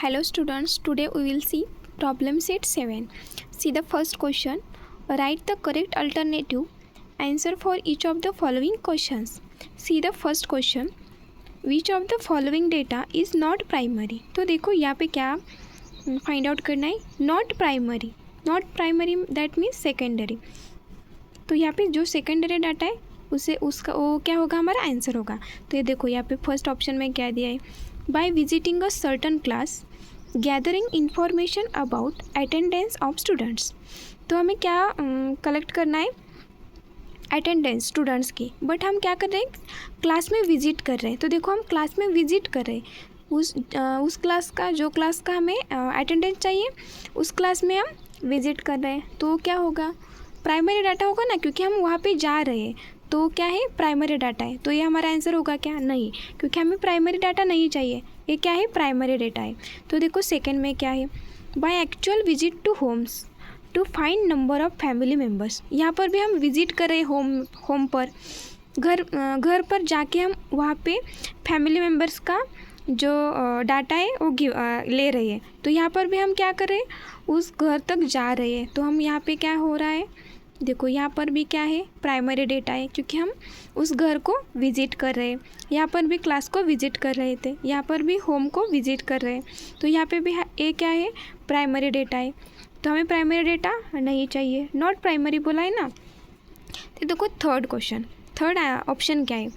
Hello students, today we will see problem set 7. See the first question. Write the correct alternative answer for each of the following questions. See the first question. Which of the following data is not primary? तो देखो यहाँ पे क्या find out करना है. Not primary that means secondary. तो यहाँ पे जो सेकेंडरी डाटा है उसे उसका वो क्या होगा, हमारा आंसर होगा. तो ये देखो यहाँ पे फर्स्ट ऑप्शन में क्या दिया है. By visiting a certain class gathering information about attendance of students. तो हमें क्या कलेक्ट करना है, अटेंडेंस स्टूडेंट्स की. बट हम क्या कर रहे हैं, क्लास में विजिट कर रहे हैं. तो देखो हम क्लास में विजिट कर रहे हैं, उस क्लास का जो क्लास का हमें अटेंडेंस चाहिए उस क्लास में हम विजिट कर रहे हैं. तो क्या होगा, प्राइमरी डाटा होगा ना, क्योंकि हम वहाँ पे जा रहे हैं. तो क्या है, प्राइमरी डाटा है. तो ये हमारा आंसर होगा क्या, नहीं, क्योंकि हमें प्राइमरी डाटा नहीं चाहिए. ये क्या है, प्राइमरी डाटा है. तो देखो सेकंड में क्या है. By actual visit to homes to find number of family members. यहाँ पर भी हम विजिट कर रहे हैं होम पर, घर पर जाके हम वहाँ पे फैमिली मेम्बर्स का जो डाटा है वो ले रहे हैं. तो यहाँ पर भी हम क्या कर रहे हैं, उस घर तक जा रहे हैं. तो हम यहाँ पे क्या हो रहा है, देखो यहाँ पर भी क्या है, प्राइमरी डेटा है, क्योंकि हम उस घर को विजिट कर रहे हैं. यहाँ पर भी क्लास को विजिट कर रहे थे, यहाँ पर भी होम को विजिट कर रहे हैं. तो यहाँ पे भी ये क्या है, प्राइमरी डेटा है. तो हमें प्राइमरी डेटा नहीं चाहिए, नॉट प्राइमरी बोला है ना. तो देखो थर्ड क्वेश्चन, थर्ड ऑप्शन क्या है.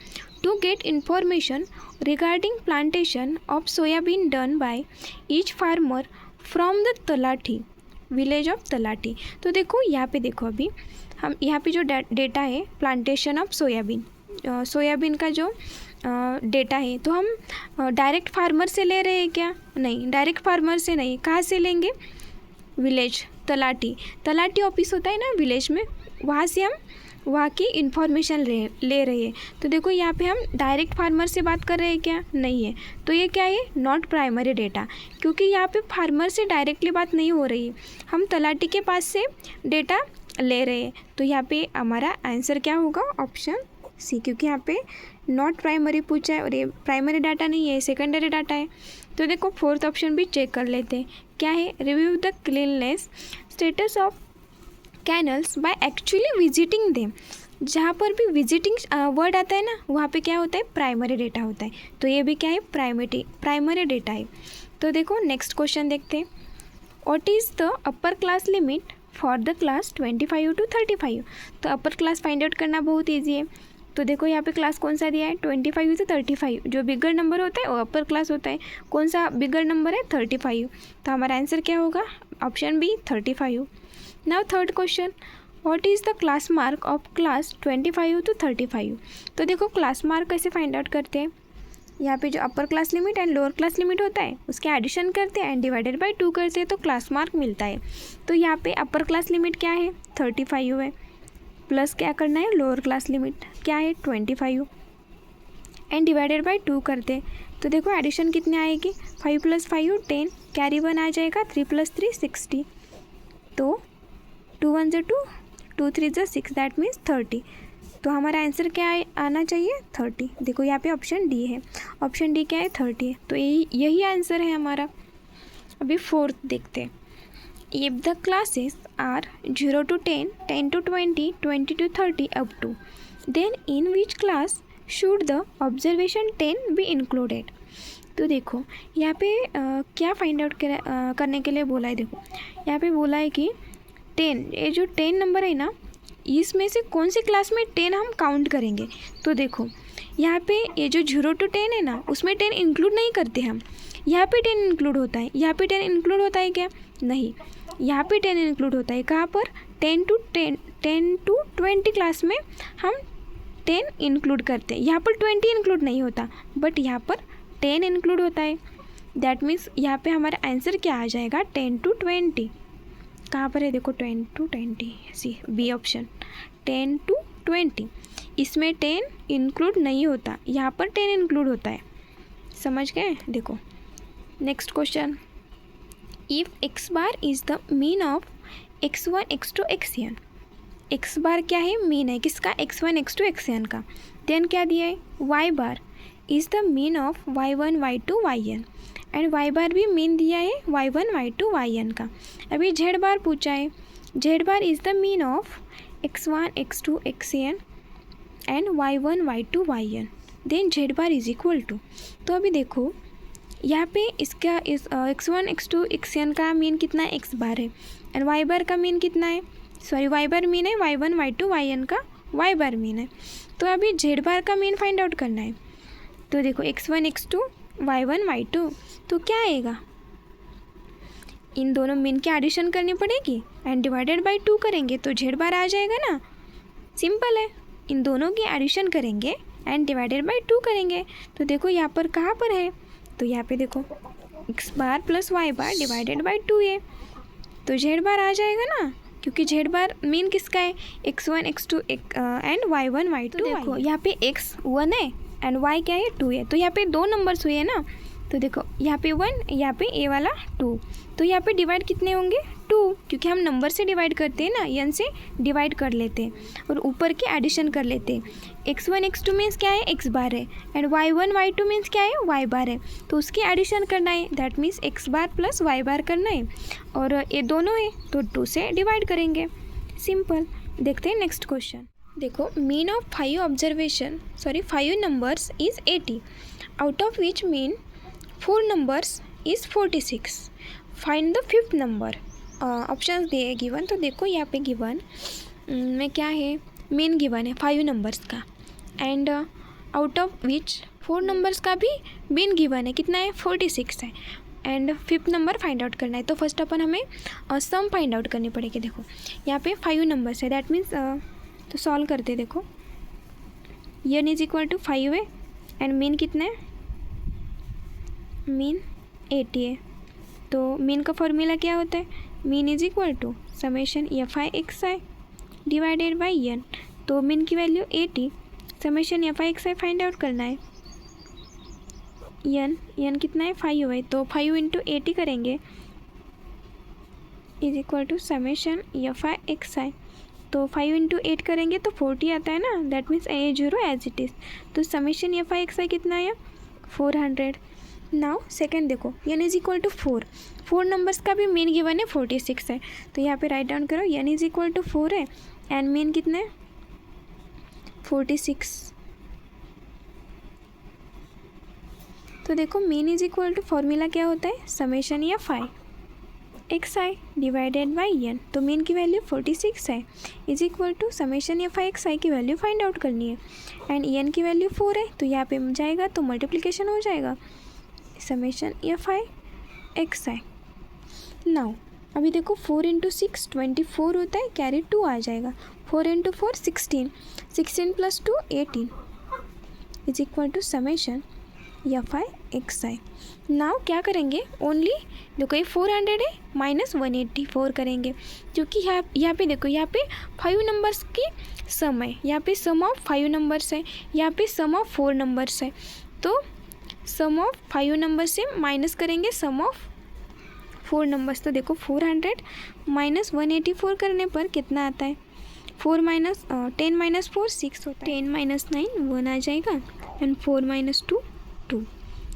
To get information regarding plantation of soybean done by each farmer from the talathi village of talathi. तो देखो यहाँ पे देखो, अभी हम यहाँ पे जो डेटा है प्लांटेशन ऑफ सोयाबीन, सोयाबीन का जो डेटा है, तो हम डायरेक्ट फार्मर से ले रहे हैं क्या, नहीं, डायरेक्ट फार्मर से नहीं. कहाँ से लेंगे, विलेज, तलाठी ऑफिस होता है ना विलेज में, वहाँ से हम वहाँ की इन्फॉर्मेशन ले रहे हैं. तो देखो यहाँ पे हम डायरेक्ट फार्मर से बात कर रहे हैं क्या, नहीं है. तो ये क्या है, नॉट प्राइमरी डेटा, क्योंकि यहाँ पे फार्मर से डायरेक्टली बात नहीं हो रही, हम तलाठी के पास से डेटा ले रहे हैं. तो यहाँ पे हमारा आंसर क्या होगा, ऑप्शन सी, क्योंकि यहाँ पे नॉट प्राइमरी पूछा है और ये प्राइमरी डाटा नहीं है, सेकेंडरी डाटा है. तो देखो फोर्थ ऑप्शन भी चेक कर लेते हैं. क्या है, review the cleanness status of canals by actually visiting them. जहाँ पर भी विजिटिंग वर्ड आता है ना, वहाँ पे क्या होता है, प्राइमरी डेटा होता है. तो ये भी क्या है, प्राइमरी डेटा है. तो देखो नेक्स्ट क्वेश्चन देखते हैं. What is the upper class limit for the class 25 to 35. तो अपर क्लास फाइंड आउट करना बहुत ईजी है. तो देखो यहाँ पे क्लास कौन सा दिया है, 25 से 35. जो बिगर नंबर होता है वो अपर क्लास होता है. कौन सा बिगर नंबर है, 35. तो हमारा आंसर क्या होगा, option B, 35. Now third question, what is the class mark of class 25 to 35. तो देखो क्लास मार्क कैसे फाइंड आउट करते हैं. यहाँ पे जो upper class limit and lower class limit होता है उसके एडिशन करते हैं एंड डिवाइडेड बाय 2 करते हैं, तो क्लास मार्क मिलता है. तो यहाँ पे अपर क्लास लिमिट क्या है, 35 है, प्लस क्या करना है, लोअर क्लास लिमिट क्या है, 25 एंड डिवाइडेड बाय 2 करते हैं. तो देखो एडिशन कितने आएगी, 5 + 5 10, कैरी 1 आ जाएगा, 3 + 3 60. तो 2 1 = 2, 2 3 = 6, दैट मीन्स 30. तो हमारा आंसर क्या आना चाहिए, 30. देखो यहाँ पे ऑप्शन डी है, ऑप्शन डी क्या है, 30 है. तो यही आंसर है हमारा. अभी फोर्थ देखते हैं. If the classes are 0 to 10, 10 to 20, 20 to 30 up to, then in which class should the observation 10 be included. तो देखो यहाँ पे क्या फाइंड आउट करने के लिए बोला है. देखो यहाँ पे बोला है कि 10, ये जो 10 नंबर है ना, इसमें से कौन सी क्लास में 10 हम काउंट करेंगे. तो देखो यहाँ पे ये जो 0 to 10 है ना, उसमें 10 इंक्लूड नहीं करते हम. यहाँ पे 10 इंक्लूड होता है, यहाँ पे 10 इंक्लूड होता है क्या, नहीं, यहाँ पे 10 इंक्लूड होता है. कहाँ पर, 10 to 20 क्लास में हम 10 इंक्लूड करते हैं. यहाँ पर 20 इंक्लूड नहीं होता, बट यहाँ पर 10 इंक्लूड होता है. दैट मीन्स यहाँ पे हमारा आंसर क्या आ जाएगा, 10 to 20. कहाँ पर है, देखो 10 to 20, C B option, 10 to 20. इसमें 10 इंक्लूड नहीं होता, यहाँ पर 10 इंक्लूड होता है. समझ गए. देखो next question. If x bar is the mean of x1 x2 xn. x बार क्या है, मीन है किसका, x1 x2 xn का. देन क्या दिया है, y bar is the mean of y1 y2 yn and y बार भी मीन दिया है y1 y2 yn का। अभी z बार पूछा है, z bar is the mean of x1 x2 xn and y1 y2 yn then z bar is equal to. तो अभी देखो यहाँ पे इसका इस x1 x2 xn का मीन कितना है, x बार है, एंड y बार का मीन कितना है, सॉरी y बार मीन है y1 y2 yn का y बार मीन है। तो अभी z बार का मीन फाइंड आउट करना है। तो देखो x1 x2 y1 y2, तो क्या आएगा, इन दोनों मीन की एडिशन करनी पड़ेगी एंड डिवाइडेड बाय 2 करेंगे तो z बार आ जाएगा ना, सिंपल है। इन दोनों की एडिशन करेंगे एंड डिवाइडेड बाय 2 करेंगे। तो देखो यहाँ पर कहाँ पर है, तो यहाँ पे देखो x bar plus y bar divided by 2 है, तो z बार आ जाएगा ना, क्योंकि z बार मीन किसका है, x1 x2 and y1 y2। तो देखो यहाँ पे x 1 है एंड y क्या है 2 है, तो यहाँ पे 2 नंबर्स हुए हैं ना। तो देखो यहाँ पे 1, यहाँ पे a वाला 2, तो यहाँ पे डिवाइड कितने होंगे 2, क्योंकि हम नंबर से डिवाइड करते हैं ना, n से डिवाइड कर लेते हैं और ऊपर के एडिशन कर लेते हैं। x1 x2 मीन्स क्या है, x बार है, एंड y1 y2 मीन्स क्या है, y बार है, तो उसकी एडिशन करना है, that means x bar plus y बार करना है, और ये दोनों है तो 2 से डिवाइड करेंगे, सिंपल। देखते हैं नेक्स्ट क्वेश्चन। देखो mean of 5 numbers is 80, out of which mean 4 numbers is 46, find the 5th number. Option दिए गिवन, तो देखो यहाँ पे गिवन में क्या है, मीन गिवन है 5 नंबर्स का, and out of which 4 numbers का भी मीन गिवन है, कितना है 46 है, and 5th number find out करना है। तो फर्स्ट अपन हमें सम फाइंड आउट करनी पड़ेगी। देखो यहाँ पे 5 नंबर्स है, दैट मीन्स तो सॉल्व करते हैं। देखो n इज इक्वल टू 5 है एंड मीन कितना है, मीन 80 है, तो मीन का फॉर्मूला क्या होता है, mean is equal to summation fi xi divided by n, तो मीन की value 80, summation fi xi find out करना है। n कितना है 5 है, तो 5 इंटू 80 करेंगे is equal to summation fi xi, तो 5 इंटू 8 करेंगे तो 40 आता है ना, that means a 0 as it is, तो समेशन fi xi कितना है 400। नाउ सेकेंड देखो n is equal to 4 numbers का भी मीन गिवन है 46 है, तो यहाँ पे राइट डाउन करो n इज इक्वल टू 4 है एंड मीन कितना है 46। तो देखो mean is equal to formula क्या होता है, summation fi xi divided by n, तो मीन की वैल्यू 46 है, is equal to summation fi xi की वैल्यू फाइंड आउट करनी है, एंड n की वैल्यू 4 है, तो यहाँ पे जाएगा तो मल्टीप्लिकेशन हो जाएगा, समेशन fi xi। नाउ अभी देखो 4 इंटू 6 24 होता है, कैरी 2 आ जाएगा, 4 into 4 16 plus 2 18 is equal to summation fi xi। Now क्या करेंगे, ओनली देखो ये 400 है माइनस 184 करेंगे, क्योंकि यहाँ पे देखो यहाँ पे 5 नंबर्स की सम है, यहाँ पे सम ऑफ 5 नंबर्स है, यहाँ पे सम ऑफ 4 नंबर्स है, तो सम ऑफ 5 नंबर से माइनस करेंगे सम ऑफ 4 नंबर्स, तो देखो 400 माइनस 184 करने पर कितना आता है, 10 माइनस 4 6 होता है, 10 माइनस 9 1 आ जाएगा, एंड 4 माइनस 2 2,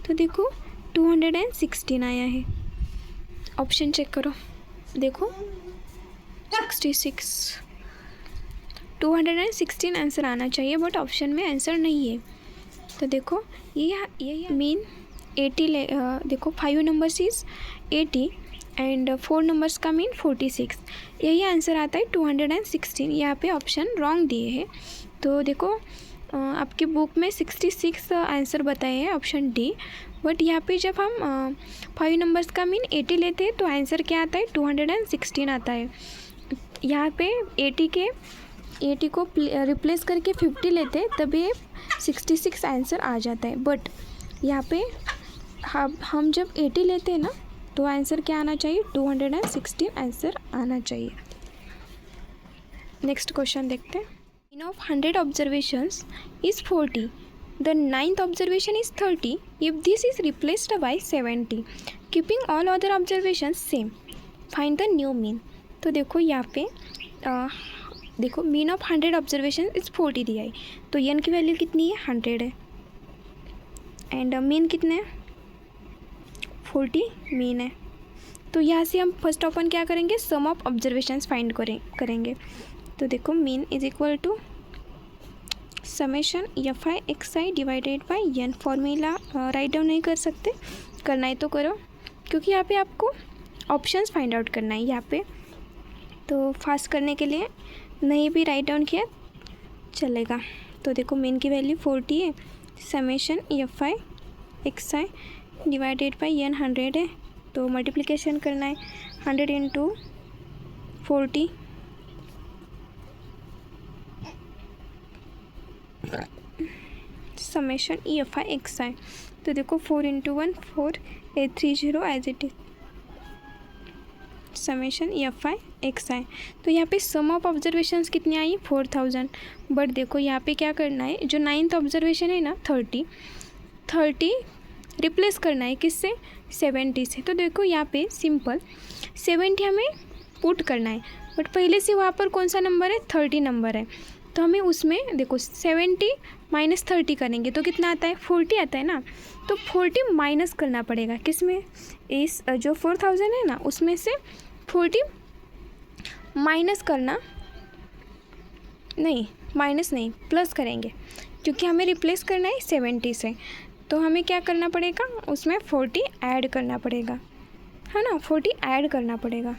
तो देखो 216 आया है। ऑप्शन चेक करो, देखो 66 216 आंसर आना चाहिए, बट ऑप्शन में आंसर नहीं है। तो देखो ये मीन 80 देखो 5 नंबर्स इज़ 80 एंड 4 नंबर्स का मीन 46, यही आंसर आता है 216। यहाँ पे ऑप्शन रॉन्ग दिए हैं, तो देखो आपकी बुक में 66 आंसर बताए हैं ऑप्शन डी, बट यहाँ पे जब हम 5 नंबर्स का मीन 80 लेते हैं तो आंसर क्या आता है 216 आता है। यहाँ पे 80 को रिप्लेस करके 50 लेते हैं तभी 66 आंसर आ जाता है, बट यहाँ पे हम जब 80 लेते हैं ना तो आंसर क्या आना चाहिए 216 आंसर आना चाहिए। नेक्स्ट क्वेश्चन देखते हैं। Mean of 100 observations is 40, the 9th observation is 30 if this is replaced by 70, keeping all other observations same, find the new mean. तो देखो यहाँ पे देखो मीन ऑफ 100 ऑब्जर्वेशन इज 40 दिया है, तो n की वैल्यू कितनी है 100 है, एंड मीन कितने हैं, 40 मीन है। तो यहाँ से हम फर्स्ट अपन क्या करेंगे, सम ऑफ ऑब्जर्वेशंस फाइंड करेंगे। तो देखो mean is equal to summation F I X I divided by N. Formula write down नहीं कर सकते, करना है तो करो, क्योंकि यहाँ पे आपको ऑप्शंस फाइंड आउट करना है यहाँ पे। तो फास्ट करने के लिए नहीं भी राइट डाउन किया चलेगा। तो देखो मीन की वैल्यू 40 है, summation F I X I divided by N 100 है, तो मल्टीप्लिकेशन करना है 100 into 40, summation F I X I. तो देखो 4 into 1 4 830 as it is, summation F I X I. तो यहाँ पे सम ऑफ ऑब्जर्वेशंस कितनी आई, 4000। बट देखो यहाँ पे क्या करना है, जो 9th ऑब्जर्वेशन है ना 30 रिप्लेस करना है किससे, 70 से। तो देखो यहाँ पे सिंपल 70 हमें पुट करना है, बट पहले से वहाँ पर कौन सा नंबर है, 30 नंबर है। तो हमें उसमें देखो 70 माइनस 30 करेंगे तो कितना आता है, 40 आता है ना। तो 40 माइनस करना पड़ेगा किस में, इस जो 4000 है ना उसमें से 40 माइनस करना, नहीं माइनस नहीं प्लस करेंगे, क्योंकि हमें रिप्लेस करना है 70 से। तो हमें क्या करना पड़ेगा, उसमें 40 ऐड करना पड़ेगा, है ना, 40 ऐड करना पड़ेगा।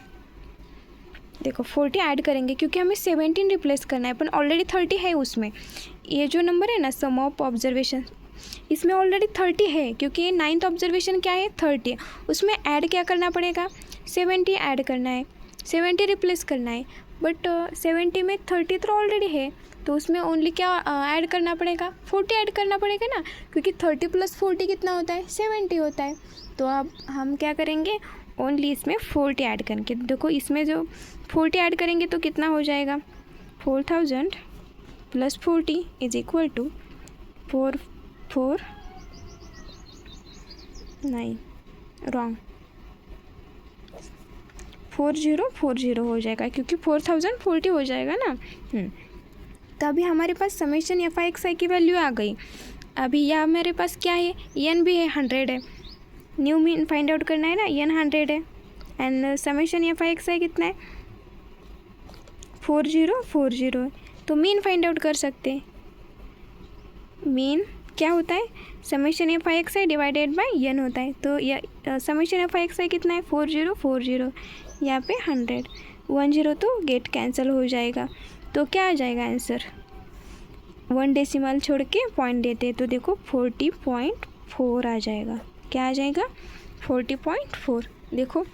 देखो 40 ऐड करेंगे क्योंकि हमें 17 रिप्लेस करना है, पर ऑलरेडी 30 है उसमें। ये जो नंबर है ना सम ऑफ ऑब्जर्वेशन, इसमें ऑलरेडी 30 है, क्योंकि 9th ऑब्जर्वेशन क्या है, 30 है। उसमें ऐड क्या करना पड़ेगा, 70 ऐड करना है, 70 रिप्लेस करना है। बट 70 में 30 तो ऑलरेडी है, तो उसमें ओनली क्या ऐड करना पड़ेगा, 40 ऐड करना पड़ेगा ना, क्योंकि 30 प्लस 40 कितना होता है, 70 होता है। तो अब हम क्या करेंगे, ओनली इसमें 40 ऐड करके, देखो इसमें जो 40 ऐड करेंगे तो कितना हो जाएगा, 4000 plus 40 is equal to 449 wrong 4040 हो जाएगा, क्योंकि 4040 हो जाएगा ना। तो अभी हमारे पास summation F I X I की वैल्यू आ गई। अभी यह मेरे पास क्या है, एन भी है, 100 है। न्यू मीन फाइंड आउट करना है ना, एन 100 है, and summation F I X I कितना है, 4040 है। तो मीन फाइंड आउट कर सकते हैं। मीन क्या होता है, summation F I X I divided by N होता है। तो यह summation F I X I कितना है, 4040, यहाँ पे 100, 10 तो गेट कैंसिल हो जाएगा। तो क्या आ जाएगा आंसर, 1 डेसिमल छोड़ के पॉइंट देते हैं, तो देखो 40.4 आ जाएगा। क्या आ जाएगा, 40.4। देखो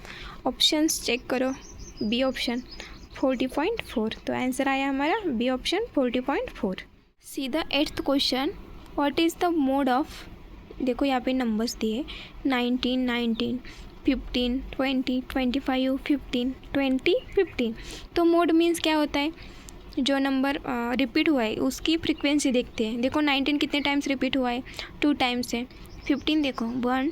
ऑप्शंस चेक करो, बी ऑप्शन 40.4, तो आंसर आया हमारा B option 40.4। See the 8th question, what is the mode of, देखो यहाँ पे नंबर्स दिए 19 19 15 20 25 15 20 15। तो मोड मीन्स क्या होता है, जो नंबर रिपीट हुआ है उसकी फ्रीक्वेंसी देखते हैं। देखो 19 कितने टाइम्स रिपीट हुआ है, 2 टाइम्स है। 15 देखो 1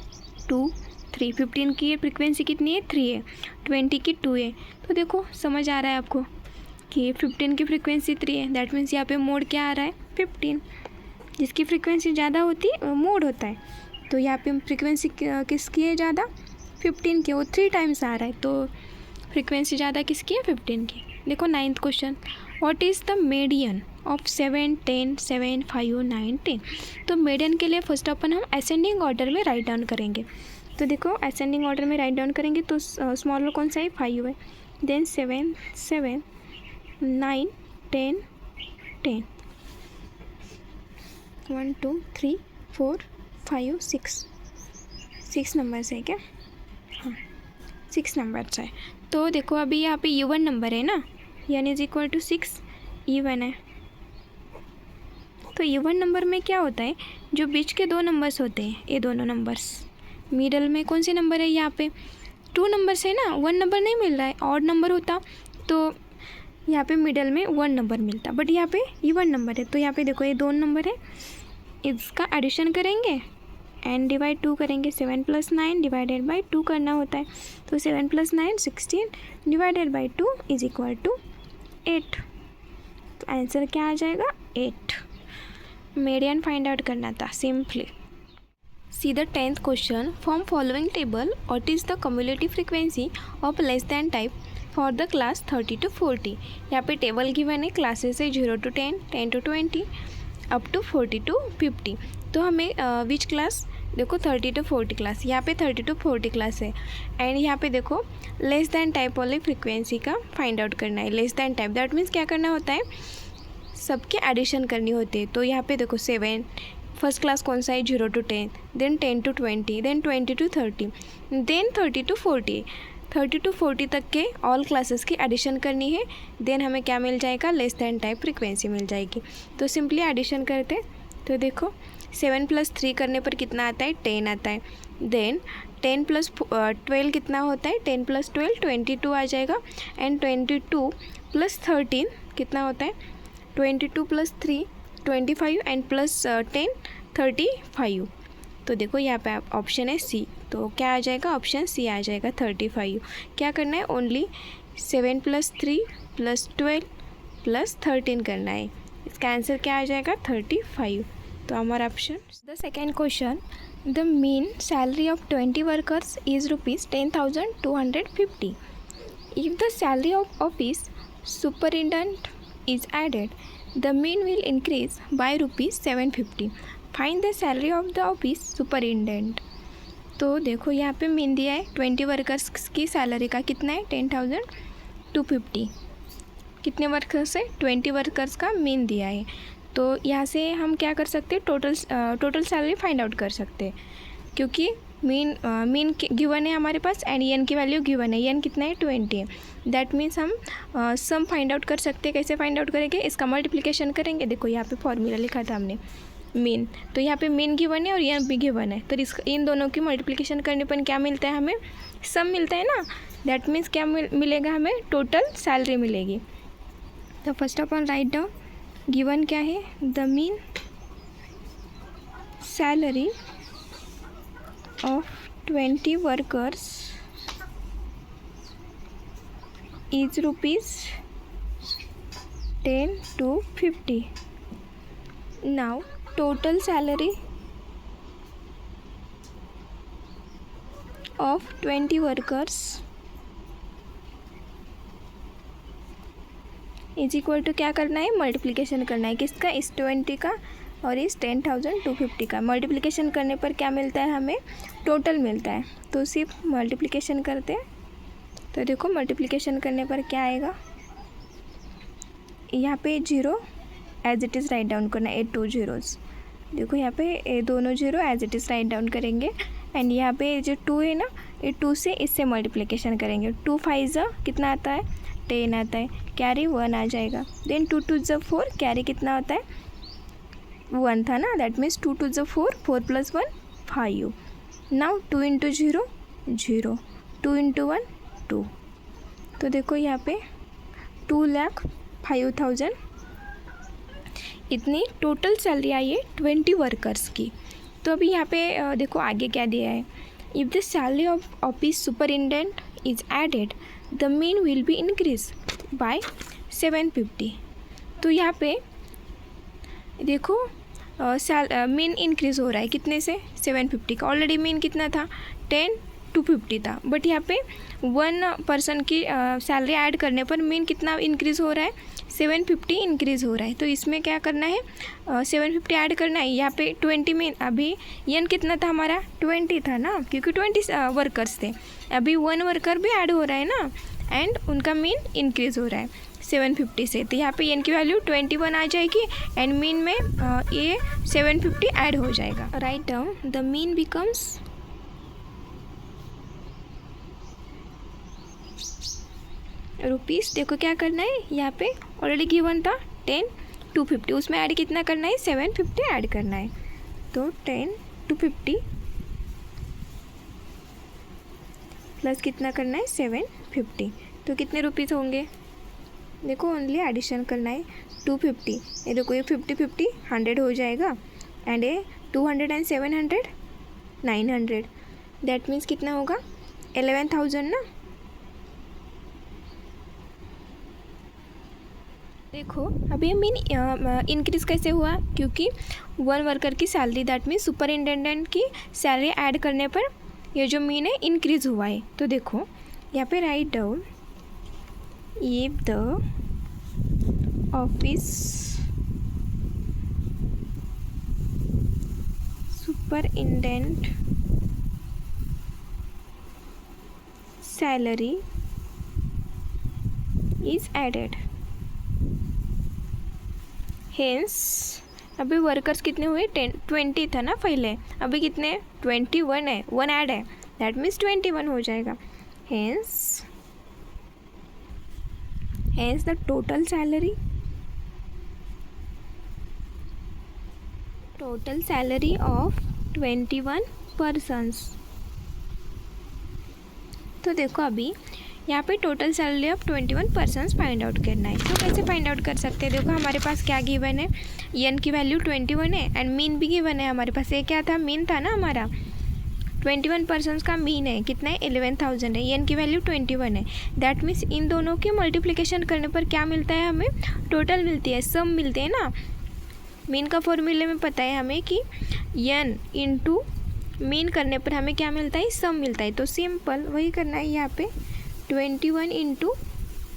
2 3, 15 की फ्रीक्वेंसी कितनी है, 3 है। 20 की 2 है। तो देखो समझ आ रहा है आपको कि 15 की फ्रीक्वेंसी 3 है, दैट मीन्स यहाँ पे मोड क्या आ रहा है, 15। जिसकी फ्रीक्वेंसी ज़्यादा होती है वो मोड होता है। तो यहाँ पे फ्रीक्वेंसी किसकी है ज़्यादा, 15 की, वो 3 टाइम्स आ रहा है, तो फ्रीक्वेंसी ज़्यादा किसकी है, 15 की। देखो 9th question, what is the median of 7 10 7 5 9 10। तो मीडियन के लिए फर्स्ट अपन हम असेंडिंग ऑर्डर में राइट डाउन करेंगे। तो देखो असेंडिंग ऑर्डर में राइट डाउन करेंगे तो स्मॉलर कौन सा है, 5 है, देन 7 7 9 10 10 1 2 3 4 5 6 नंबर्स है क्या, हाँ 6 नंबर्स है। तो देखो अभी यहाँ पे इवन नंबर है ना, n is equal to 6 even है। तो इवन नंबर में क्या होता है, जो बीच के 2 नंबर्स होते हैं, ये दोनों नंबर्स, मिडल में कौन से नंबर है, यहाँ पे 2 नंबर्स है ना, 1 नंबर नहीं मिल रहा है। ऑड नंबर होता तो यहाँ पे मिडल में 1 नंबर मिलता, बट यहाँ पे इवन नंबर है। तो यहाँ पे देखो ये 2 नंबर है, इसका एडिशन करेंगे एंड डिवाइड 2 करेंगे, 7 + 9 डिवाइडेड बाई 2 करना होता है। तो 7 + 9 16 divided by 2 is equal to 8। तो आंसर क्या आ जाएगा, 8। मीडियन फाइंड आउट करना था simply. See the 10th question. From following table, what is the cumulative frequency of less than type for the class 30 to 40? यहाँ पे टेबल गिवन है classes है 0 to 10, 10 to 20, up to 40 to 50. तो हमें which class, देखो 30 to 40 class, यहाँ पे 30 to 40 class है. एंड यहाँ पे देखो लेस दैन टाइप वाले फ्रिक्वेंसी का फाइंड आउट करना है. Less than type that means क्या करना होता है, सबके एडिशन करनी होती है. तो यहाँ पे देखो 7, फर्स्ट क्लास कौन सा है 0 to 10, then 10 to 20, then 20 to 30, then 30 to 40. 30 to 40 तक के ऑल क्लासेस की एडिशन करनी है. देन हमें क्या मिल जाएगा, लेस दैन टाइप फ्रिक्वेंसी मिल जाएगी. तो सिंपली एडिशन करते. तो देखो 7 + 3 करने पर कितना आता है, 10 आता है. देन 10 + 12 कितना होता है, 10 + 12 22 आ जाएगा. एंड 22 + 13 कितना होता है, 22 + 3 25 एंड +10 35. तो देखो यहाँ पे ऑप्शन है सी. तो क्या आ जाएगा, ऑप्शन सी आ जाएगा 35. क्या करना है, ओनली 7 + 3 + 12 + 13 करना है. इसका आंसर क्या आ जाएगा, 35. तो हमारा option. The second question. The mean salary of 20 workers is ₹10,250. If the salary of office superintendent is added, the mean will increase by ₹750. Find the salary of the office superintendent. तो देखो यहाँ पे mean दिया है 20 workers की salary का कितना है, 10,250. कितने वर्कर्स है, 20 वर्कर्स का मीन दिया है. तो यहाँ से हम क्या कर सकते हैं, टोटल सैलरी फाइंड आउट कर सकते हैं, क्योंकि मीन गिवन है हमारे पास एंड एन की वैल्यू गिवन है. एन कितना है, 20 है. दैट मीन्स हम सम फाइंड आउट कर सकते हैं. कैसे फाइंड आउट करेंगे, इसका मल्टीप्लिकेशन करेंगे. देखो यहाँ पे फॉर्मूला लिखा था हमने मीन, तो यहाँ पे मीन गिवन है और एन भी गिवन है. तो इन दोनों की मल्टीप्लिकेशन करने पर क्या मिलता है, हमें सम मिलता है ना. दैट मीन्स क्या मिलेगा, हमें टोटल सैलरी मिलेगी. तो first of all write down, given क्या है, the mean salary of 20 workers is ₹10,250. Now total salary of 20 workers is equal to क्या करना है, मल्टीप्लिकेशन करना है. किसका, इस 20 का और इस 10,250 का. मल्टीप्लिकेशन करने पर क्या मिलता है, हमें टोटल मिलता है. तो सिर्फ मल्टीप्लिकेशन करते हैं. तो देखो मल्टीप्लिकेशन करने पर क्या आएगा, यहाँ पे 0 as it is write down करना है, 2 zeros. देखो यहाँ पे ये दोनों 0 as it is write down करेंगे. एंड यहाँ पे जो 2 है ना, ये 2 से इससे मल्टीप्लिकेशन करेंगे. 2 5 कितना आता है, 10 आता है. कैरी 1 आ जाएगा. देन 2 2 4, कैरी कितना होता है, 1 था ना. That means 2 2 4, 4 + 1 5. नाउ 2 × 0 0, 2 × 1 2. तो देखो यहाँ पे 2,05,000 इतनी टोटल सैलरी आई है 20 वर्कर्स की. तो अभी यहाँ पे देखो आगे क्या दिया है, if the salary of office superintendent is added, the mean will be increase by 750. तो यहाँ पे देखो मीन इंक्रीज़ हो रहा है कितने से, 750 का. ऑलरेडी मीन कितना था, 10,250 था. बट यहाँ पे 1 पर्सन की सैलरी ऐड करने पर मीन कितना इंक्रीज़ हो रहा है, 750 इंक्रीज़ हो रहा है. तो इसमें क्या करना है, 750 ऐड करना है. यहाँ पे 20 मीन, अभी एन कितना था हमारा, 20 था ना, क्योंकि 20 वर्कर्स थे. अभी 1 वर्कर भी ऐड हो रहा है ना, एंड उनका मीन इंक्रीज़ हो रहा है 750 से. तो यहाँ पे एन की वैल्यू 21 आ जाएगी एंड मीन में ये 750 ऐड हो जाएगा. Right down, the mean becomes rupees. देखो क्या करना है, यहाँ पे ऑलरेडी गिवन था 10,250, उसमें ऐड कितना करना है, 750 ऐड करना है. तो 10,250 प्लस कितना करना है, 750. तो कितने रुपीज़ होंगे, देखो ओनली एडिशन करना है. 250, ये देखो ये 50 100 हो जाएगा. एंड ये 200 एंड 700 900. दैट मीन्स कितना होगा, 11,000 ना. देखो अभी मीन इंक्रीज़ कैसे हुआ, क्योंकि वन वर्कर की सैलरी दैट मीन सुपरिटेंडेंट की सैलरी ऐड करने पर ये जो मीन है इंक्रीज़ हुआ है। तो देखो यहाँ पे write down if the office superintendent salary is added, hence अभी वर्कर्स कितने हुए 20 था ना पहले, अभी कितने 21 है, 1 ऐड है, दैट मीन्स 21 हो जाएगा। Hence the total salary of 21 persons. तो देखो अभी यहाँ पे total salary of 21 persons find out करना है। तो कैसे फाइंड आउट कर सकते हैं, देखो हमारे पास क्या गिवन है, एन की वैल्यू 21 है एंड मीन भी गिवन है हमारे पास। ये क्या था, मीन था ना हमारा, 21 पर्सन्स का मीन है कितना है 11,000 है, एन की वैल्यू 21 है। दैट मीन्स इन दोनों के मल्टीप्लिकेशन करने पर क्या मिलता है, हमें टोटल मिलती है, सम मिलते हैं ना। मीन का फॉर्मूले में पता है हमें कि एन इंटू मीन करने पर हमें क्या मिलता है, सम मिलता है। तो सिंपल वही करना है यहाँ पे 21 इंटू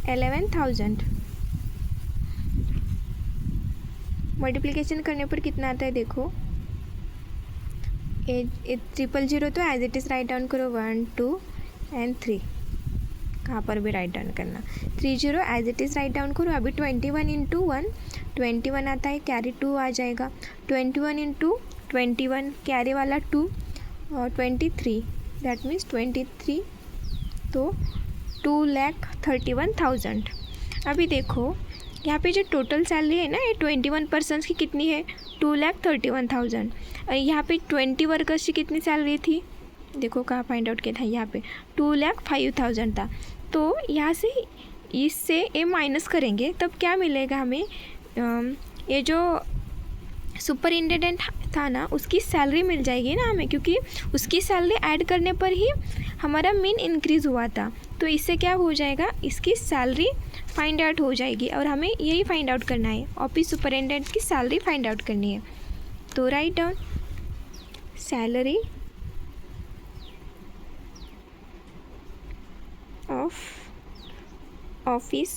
11,000 मल्टीप्लिकेशन करने पर कितना आता है, देखो 000 तो as it is write down करो, 1 2 एंड 3 कहाँ पर भी राइट डाउन करना, 30 as it is write down करो। अभी 21 इंटू 1 21 आता है, कैरी 2 आ जाएगा, 21 इंटू 21 कैरी वाला 2 और 23 दैट मीन्स 23, तो 2,31,000। अभी देखो यहाँ पे जो टोटल सैलरी है ना, ये 21 पर्सन्स की कितनी है 2,31,000, और यहाँ पे 20 वर्कर्स की कितनी सैलरी थी, देखो कहाँ फाइंड आउट किया था, यहाँ पे 2,05,000 था। तो यहाँ से इससे ये माइनस करेंगे तब क्या मिलेगा हमें, ये जो सुपरिटेंडेंट था ना उसकी सैलरी मिल जाएगी ना हमें, क्योंकि उसकी सैलरी ऐड करने पर ही हमारा मीन इंक्रीज़ हुआ था। तो इससे क्या हो जाएगा, इसकी सैलरी फाइंड आउट हो जाएगी और हमें यही फाइंड आउट करना है, ऑफिस सुपरिटेंडेंट की सैलरी फाइंड आउट करनी है। तो write down salary of office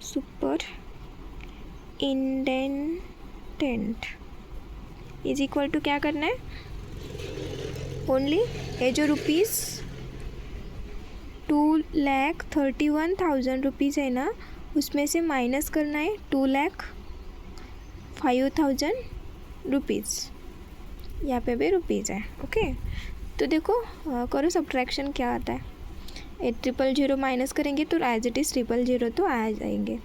superintendent is equal to क्या करना है, ओनली ये जो रुपीज़ 2,31,000 रुपीज़ है ना, उसमें से माइनस करना है 2,05,000 रुपीज़, यहाँ पे भी रुपीज़ है। ओके, तो देखो करो सब्ट्रैक्शन क्या आता है, 000 माइनस करेंगे तो एज इट इज़ 000 तो आ जाएंगे।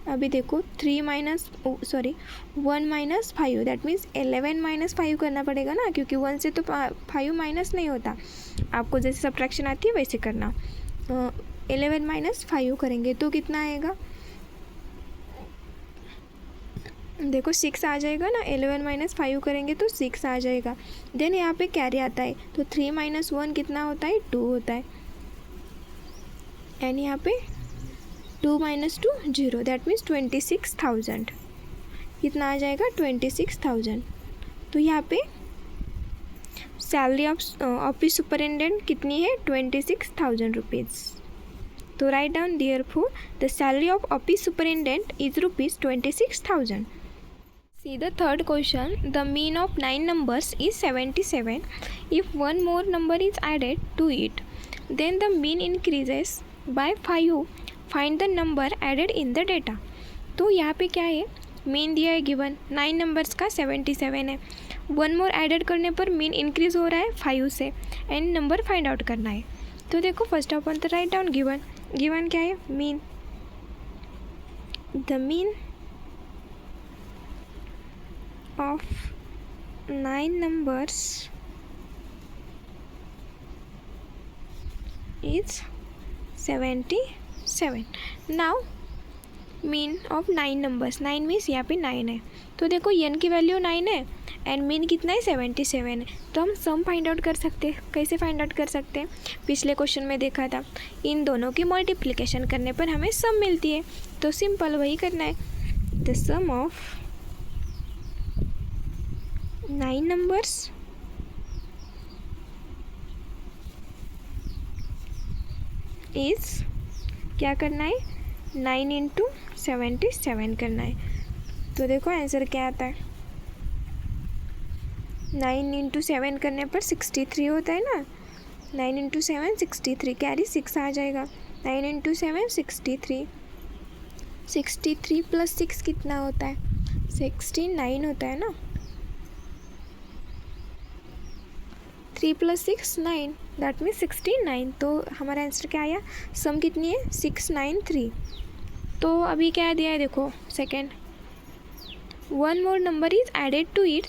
अभी देखो 1 माइनस 5 दैट मीन्स 11 माइनस 5 करना पड़ेगा ना, क्योंकि 1 से तो 5 माइनस नहीं होता, आपको जैसे सब्ट्रैक्शन आती है वैसे करना। 11 माइनस 5 करेंगे तो कितना आएगा, देखो 6 आ जाएगा ना, 11 माइनस 5 करेंगे तो 6 आ जाएगा। देन यहाँ पे कैरी आता है, तो 3 माइनस 1 कितना होता है 2 होता है, एंड यहाँ पे 2 माइनस 2 0 दैट मीन्स 26,000, कितना आ जाएगा 26,000। तो यहाँ पे सैलरी ऑफ ऑफिस सुपरिटेंडेंट कितनी है 26,000 रुपीज़। तो write down therefore the salary of office superintendent is rupees 26,000। See the third question. The mean of 9 numbers is 77. If one more number is added to it, then the mean increases by 5. Find the number added in the data. तो यहाँ पे क्या है, mean दिया है given 9 numbers का 77 है, one more added करने पर मीन इंक्रीज़ हो रहा है 5 से, एंड नंबर फाइंड आउट करना है। तो देखो फर्स्ट ऑफ ऑल तो राइट डाउन गिवन क्या है, mean, the mean of 9 numbers is 77. Now mean of 9 numbers, 9 means यहाँ पे 9 है, तो देखो n की वैल्यू 9 है एंड मीन कितना है 77 है। तो हम सम फाइंड आउट कर सकते हैं। कैसे फाइंड आउट कर सकते हैं? पिछले क्वेश्चन में देखा था, इन दोनों की मल्टीप्लिकेशन करने पर हमें सम मिलती है। तो सिंपल वही करना है। The sum of 9 numbers is, क्या करना है, 9 इंटू 77 करना है। तो देखो आंसर क्या आता है, 9 इंटू 7 करने पर 63 होता है ना। 9 इंटू 7 63, कैरी 6 आ जाएगा। 9 इंटू 7 63, 63 प्लस 6 कितना होता है, 69 होता है ना। 3 प्लस 6 9, दैट मीन्स 69। तो हमारा आंसर क्या आया, सम कितनी है 693। तो अभी क्या दिया है देखो, second, one more number is added to it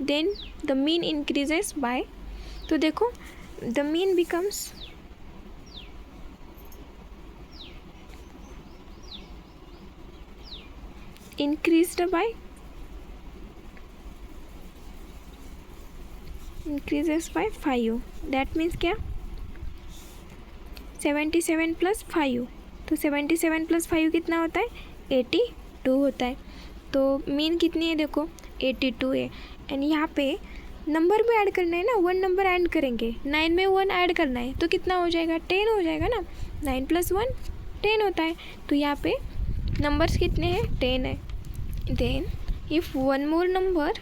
then the mean increases by. तो देखो the mean becomes increased by, increases by 5, that means क्या, 77 प्लस 5। तो 77 प्लस 5 कितना होता है, 82 होता है। तो मीन कितनी है देखो 82 है। एंड यहाँ पे नंबर भी ऐड करना है ना, 1 नंबर ऐड करेंगे, 9 में 1 ऐड करना है तो कितना हो जाएगा, 10 हो जाएगा ना। 9 प्लस 1 10 होता है। तो यहाँ पे नंबर्स कितने हैं, 10 है। Then if one more number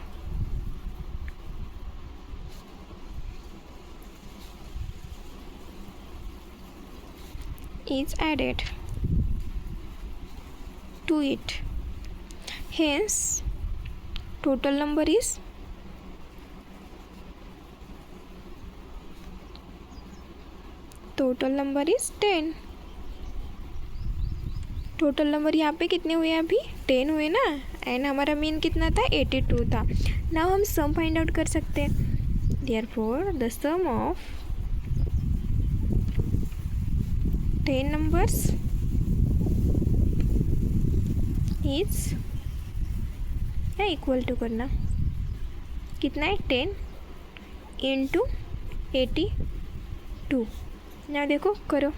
is added to it, hence total number is $10। Total number यहाँ पे कितने हुए अभी, 10 हुए ना। एंड हमारा मीन कितना था, 82 था। नाउ हम सम फाइंड आउट कर सकते हैं। Therefore the sum of 10 numbers is, क्या इक्वल टू करना, कितना है 10 इंटू 82। ना देखो करो,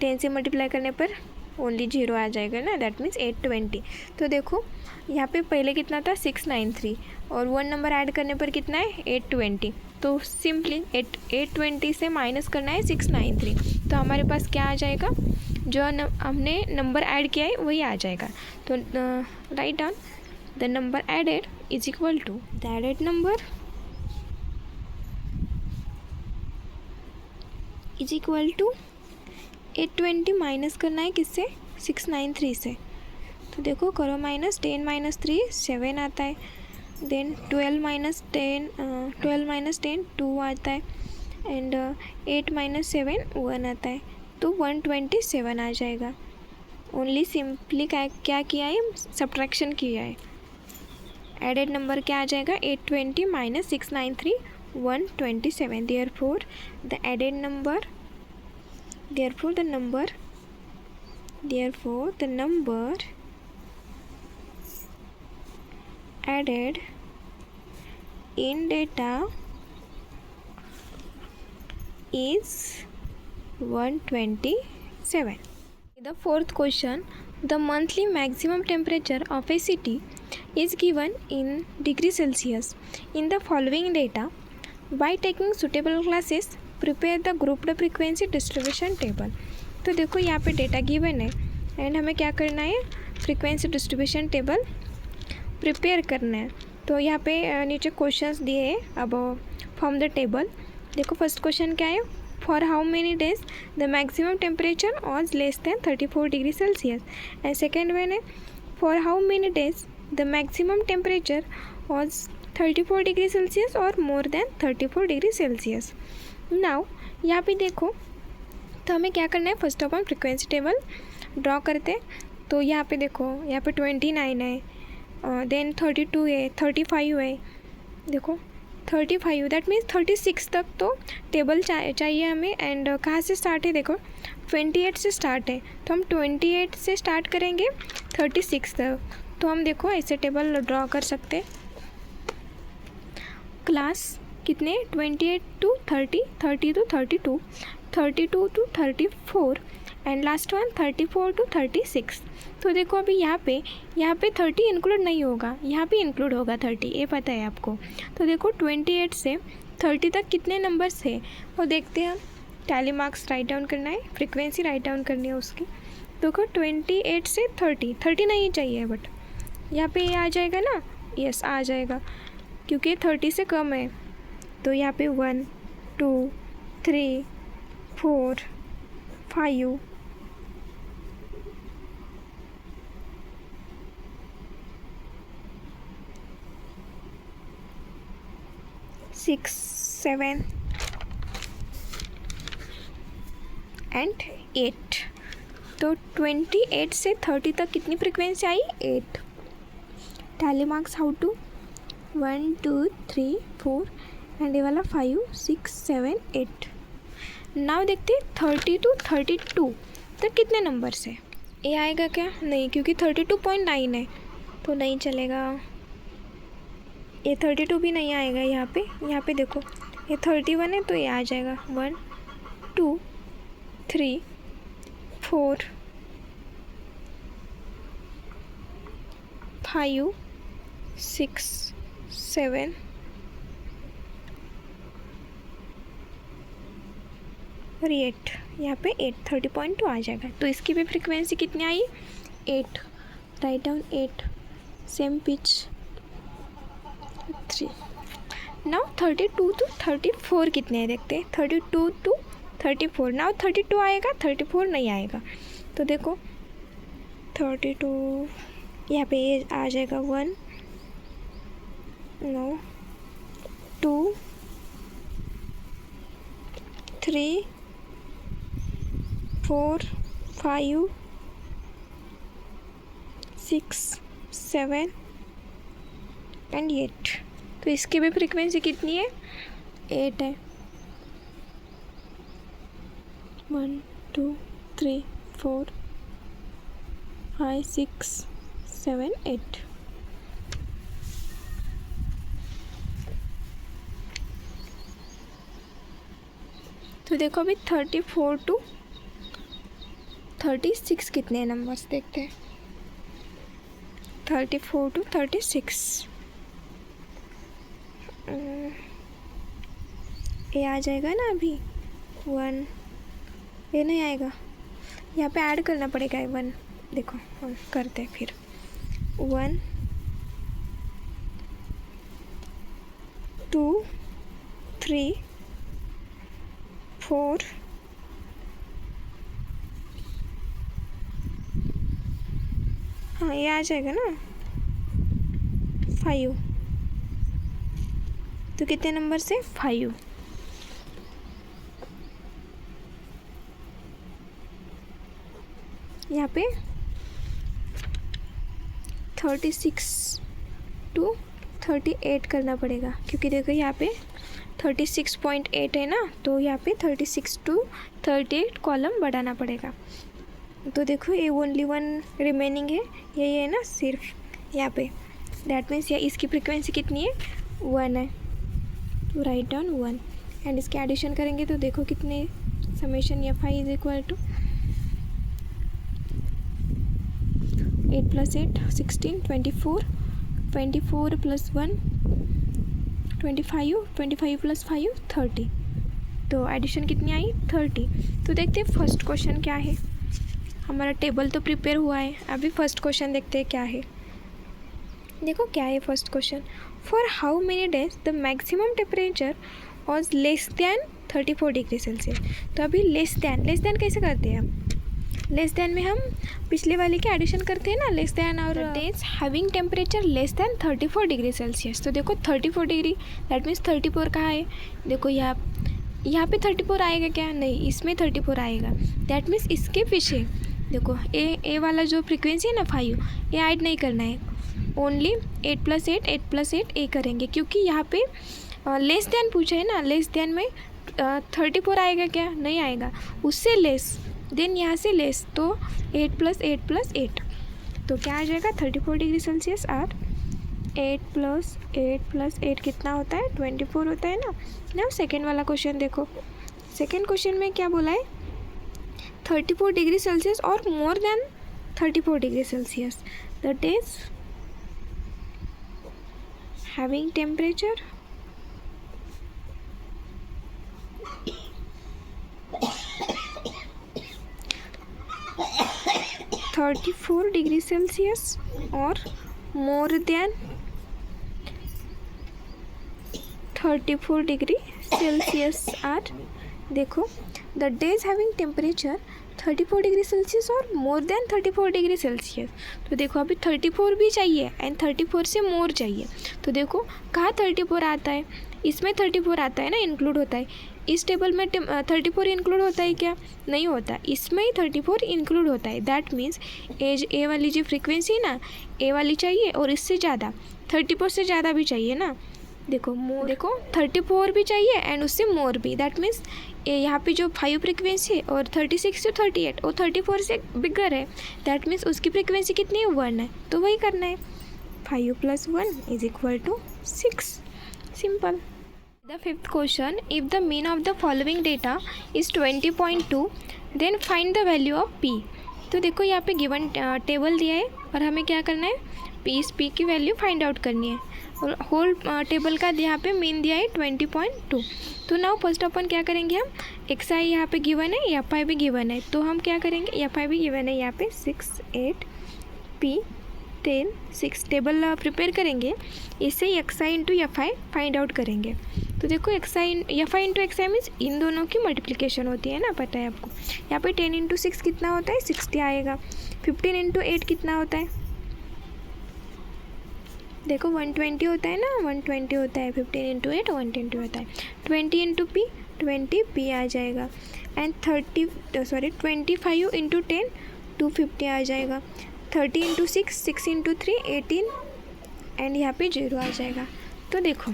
10 से मल्टीप्लाई करने पर ओनली 0 आ जाएगा ना, दैट मीन्स 820। तो देखो यहाँ पे पहले कितना था 693 और 1 नंबर ऐड करने पर कितना है 820। तो सिंपली 820 से माइनस करना है 693। तो हमारे पास क्या आ जाएगा, जो हमने नंबर ऐड किया है वही आ जाएगा। तो write down the number added is equal to the added number is equal to 820 minus करना है किससे, 693 से। तो देखो करो माइनस, 10 माइनस 3 7 आता है। देन 12 माइनस 10 2 आता है। एंड 8 माइनस 7 1 आता है। तो 127 आ जाएगा। ओनली सिंपली क्या किया है, सब्ट्रैक्शन किया है। एडेड नंबर क्या आ जाएगा, 820 minus 693 127। Therefore the added number, therefore the number added in data is 127. The fourth question, the monthly maximum temperature of a city is given in degree Celsius in the following data. By taking suitable classes, prepare the grouped frequency distribution table. तो देखो यहाँ पे data given है and हमें क्या करना है, frequency distribution table prepare करना है। तो यहाँ पे नीचे क्वेश्चंस दिए हैं, अब फ्रॉम द टेबल देखो फर्स्ट क्वेश्चन क्या है, for how many days the maximum temperature was less than 34 degree Celsius. And second one है, for how many days the maximum temperature was 34 degree Celsius और more than 34 degree Celsius. Now यहाँ पे देखो, तो हमें क्या करना है, first of all frequency table draw करते हैं। तो यहाँ पे देखो, यहाँ पे 29 है, देन 32 है, 35 है, देखो 35, दैट मीन्स 36 तक तो टेबल चाहिए हमें। एंड कहाँ से स्टार्ट है, देखो 28 से स्टार्ट है, तो हम 28 से स्टार्ट करेंगे 36 तक। तो हम देखो ऐसे टेबल ड्रॉ कर सकते हैं। क्लास कितने 28 to 30, 30 to 32, 32 to 34 and last one 34 to 36। तो देखो अभी यहाँ पे 30 इंक्लूड नहीं होगा, यहाँ पे इंक्लूड होगा 30, ये पता है आपको। तो देखो 28 से 30 तक कितने नंबर्स है वो देखते हैं हम। टैली मार्क्स राइट डाउन करना है, फ्रीक्वेंसी राइट डाउन करनी है उसकी। देखो 28 से 30 नहीं चाहिए, बट यहाँ पे ये आ जाएगा ना, यस आ जाएगा क्योंकि 30 से कम है। तो यहाँ पे 1 2 3 4 5 6 7 एंड 8। तो 28 से 30 तक कितनी फ्रीक्वेंसी आई? 8। Tally marks how to 1 2 3 4 and ये वाला 5 6 7 8। नाउ देखते हैं 30 to 32 तक कितने नंबर्स है। ये आएगा क्या? नहीं, क्योंकि 32.9 है तो नहीं चलेगा। ये 32 भी नहीं आएगा यहाँ पे देखो ये 31 है तो ये आ जाएगा 1 2 3 4 5 6 7 और 8। यहाँ पे 8 30.2 आ जाएगा। तो इसकी भी फ्रीक्वेंसी कितनी आई? 8। Write down 8। Same pitch 3। Now 32 to 34 कितने हैं देखते हैं। 32 to 34। नाउ 32 आएगा, 34 नहीं आएगा। तो देखो 32 यहाँ पे ये आ जाएगा 1 नो 2 3 4 5 6 7 एंड 8। तो इसकी भी फ्रीक्वेंसी कितनी है? 8 है। 1 2 3 4 5 6 7 8। तो देखो अभी 34 to 36 कितने नंबर्स देखते हैं। 34 to 36 ये आ जाएगा ना अभी 1। ये नहीं आएगा, यहाँ पे ऐड करना पड़ेगा 1। देखो हम करते हैं फिर 1 2 3 4 हाँ ये आ जाएगा ना 5। तो कितने नंबर से? 5। यहाँ पे 36 to 38 करना पड़ेगा क्योंकि देखो यहाँ पे 36.8 है ना, तो यहाँ पे 36 to 38 कॉलम बढ़ाना पड़ेगा। तो देखो ये ओनली 1 रिमेनिंग है, यही है ना सिर्फ यहाँ पे। दैट मीन्स या इसकी फ्रीक्वेंसी कितनी है? 1 है। तो राइट डाउन 1 एंड इसके एडिशन करेंगे तो देखो कितने summation F I is equal to 8 + 8 16 24 24 + 1 25 25 + 5 30। तो एडिशन कितनी आई? 30। तो देखते हैं फर्स्ट क्वेश्चन क्या है। हमारा टेबल तो प्रिपेयर हुआ है, अभी फर्स्ट क्वेश्चन देखते हैं क्या है। देखो क्या है first question. For how many days the maximum temperature was less than 34 degree Celsius. तो अभी लेस दैन कैसे करते हैं हम? लेस दैन में हम पिछले वाले के एडिशन करते हैं ना, लेस दैन और days having temperature less than 34 degree Celsius. तो देखो 34 डिग्री दैट मीन्स 34 कहाँ है? देखो यहाँ पे 34 आएगा क्या? नहीं, इसमें 34 आएगा। दैट मीन्स इसके पीछे देखो ए वाला जो फ्रीक्वेंसी है ना 5, ये ऐड नहीं करना है, ओनली 8 + 8 8 + 8 ए करेंगे क्योंकि यहाँ पे लेस दैन पूछा है ना। लेस दैन में 34 आएगा क्या? नहीं आएगा, उससे लेस, देन यहाँ से लेस, तो 8 + 8 + 8। तो क्या आ जाएगा? 34 डिग्री सेल्सियस और 8 कितना होता है? 24 होता है ना। नाउ सेकेंड वाला क्वेश्चन देखो। सेकेंड क्वेश्चन में क्या बोला है? 34 डिग्री सेल्सियस और more than 34 degree Celsius, that is having temperature 34 degree Celsius और more than 34 degree Celsius are, देखो the days having temperature 34 degree Celsius और मोर देन 34 डिग्री सेल्सियस। तो देखो अभी 34 भी चाहिए एंड 34 से मोर चाहिए। तो देखो कहाँ 34 आता है? इसमें 34 आता है ना, इंक्लूड होता है। इस टेबल में 34 इंक्लूड होता है क्या? नहीं होता, इसमें ही 34 इंक्लूड होता है। दैट मीन्स एज ए वाली जो फ्रीक्वेंसी ना, ए वाली चाहिए और इससे ज़्यादा 34 से ज़्यादा भी चाहिए ना। देखो मोर, देखो 34 भी चाहिए एंड उससे मोर भी। दैट मीन्स यहाँ पे जो 5 फ्रीक्वेंसी और 36 to 38 और 34 से बिगर है। दैट मीन्स उसकी फ्रीक्वेंसी कितनी है? 1 है। तो वही करना है, 5 + 1 = 6। Simple. The fifth question, if the mean of the following data is 20.2 then find the value of P. तो देखो यहाँ पे गिवन टेबल दिया है और हमें क्या करना है? पी की वैल्यू फाइंड आउट करनी है। और होल टेबल का यहाँ पे मीन दिया है 20.2। तो नाउ फर्स्ट अपन क्या करेंगे? हम एक्स आई यहाँ पे गिवन है, एफ आई भी गिवन है, तो हम क्या करेंगे? एफ आई भी गिवन है यहाँ पे 6, 8, पी 10, 6 टेबल प्रिपेयर करेंगे। इससे x I into F I find out करेंगे। तो देखो x I F I into x I means in दोनों की मल्टीप्लिकेशन होती है ना, पता है आपको। यहाँ पे 10 × 6 कितना होता है? 60 आएगा। 15 × 8 कितना होता है? देखो 120 होता है ना, 120 होता है। 15 × 8 120 होता है। 20 × पी 20 पी आ जाएगा एंड 25 × 10 250 आ जाएगा। 30 × 6 6 × 3 18 एंड यहाँ पे 0 आ जाएगा। तो देखो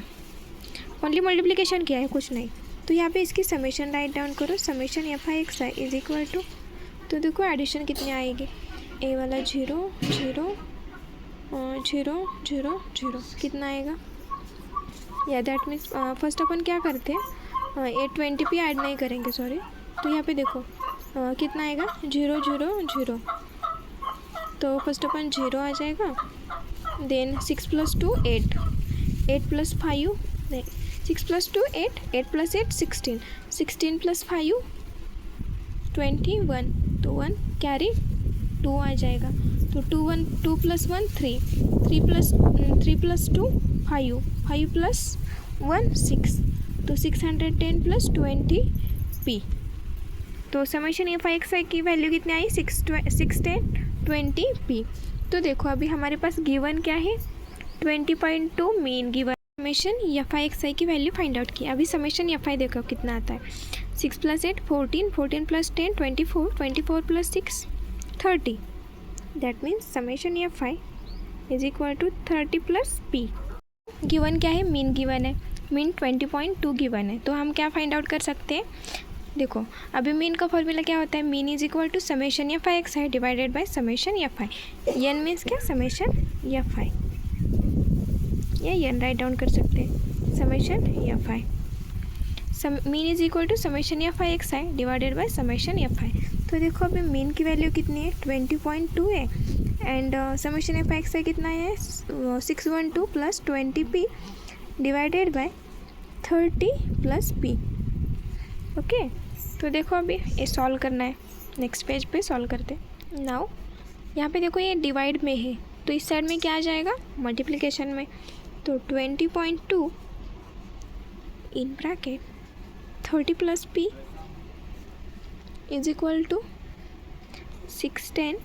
ओनली मल्टीप्लिकेशन किया है, कुछ नहीं। तो यहाँ पे इसकी समेशन राइट डाउन करो। Summation F I X I is equal to, तो देखो एडिशन कितनी आएगी? ए वाला 0 0 0 0 0 कितना आएगा? या दैट मीन्स फर्स्ट अपन क्या करते हैं? 820 p ऐड नहीं करेंगे, सॉरी। तो यहाँ पे देखो कितना आएगा? 0 0 0। तो फर्स्ट अपन 0 आ जाएगा। देन 6 + 2 8, 8 + 5 नहीं, 6 + 2 8, 8 + 8 16, 16 + 5 21। तो 1 कैरी 2 आ जाएगा। तो 2 + 1 3, 3 + 2 5, 5 + 1 6। तो 610 + 20 p। तो summation F I X I की वैल्यू कितनी आई? 610 20 p। तो देखो अभी हमारे पास गिवन क्या है? 20.2 mean given. Summation F I X I की वैल्यू फाइंड आउट की। अभी समेशन एफ आई देखो कितना आता है? 6 + 8 14, 14 + 10 24, 24 + 6 30। That means summation F I is equal to 30 + p। Given क्या है? मीन गिवन है। मीन 20.2 गिवन है। तो हम क्या फाइंड आउट कर सकते हैं? देखो अभी मीन का फॉर्मूला क्या होता है? Mean is equal to summation F I X I divided by summation F I. N means क्या? समेशन एफ आई, या एन राइट डाउन कर सकते हैं। Summation F I mean is equal to summation F I X I divided by summation F I. तो देखो अभी mean की value कितनी है? 20.2 है and summation F I X I कितना है? 612 + 20 p divided by 30 + p। Okay, तो देखो अभी ये सॉल्व करना है। नेक्स्ट पेज पे सॉल्व करते हैं। नाउ यहाँ पे देखो ये डिवाइड में है, तो इस साइड में क्या आ जाएगा? मल्टीप्लिकेशन में। तो 20.2 in bracket 30 + p is equal to 610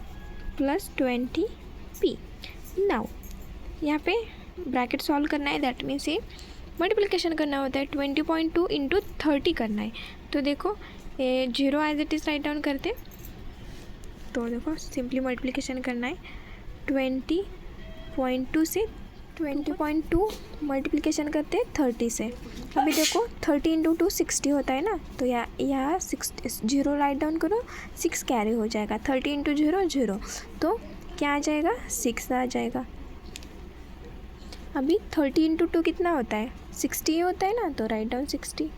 + 20 p। Now यहाँ पे ब्रैकेट सॉल्व करना है, दैट मीन्स ये मल्टीप्लिकेशन करना होता है। 20.2 × 30 करना है। तो देखो ये 0 as it is write down करते। तो देखो सिंपली मल्टीप्लिकेशन करना है 20.2 से 20.2 मल्टीप्लिकेशन करते हैं 30 से। अभी देखो 30 × 2 60 होता है ना, तो यहाँ 0 राइट डाउन करो, 6 कैरी हो जाएगा। 30 × 0 0, तो क्या आ जाएगा? 6 आ जाएगा। अभी 30 इंटू 2 कितना होता है? 60 होता है ना, तो राइट डाउन 60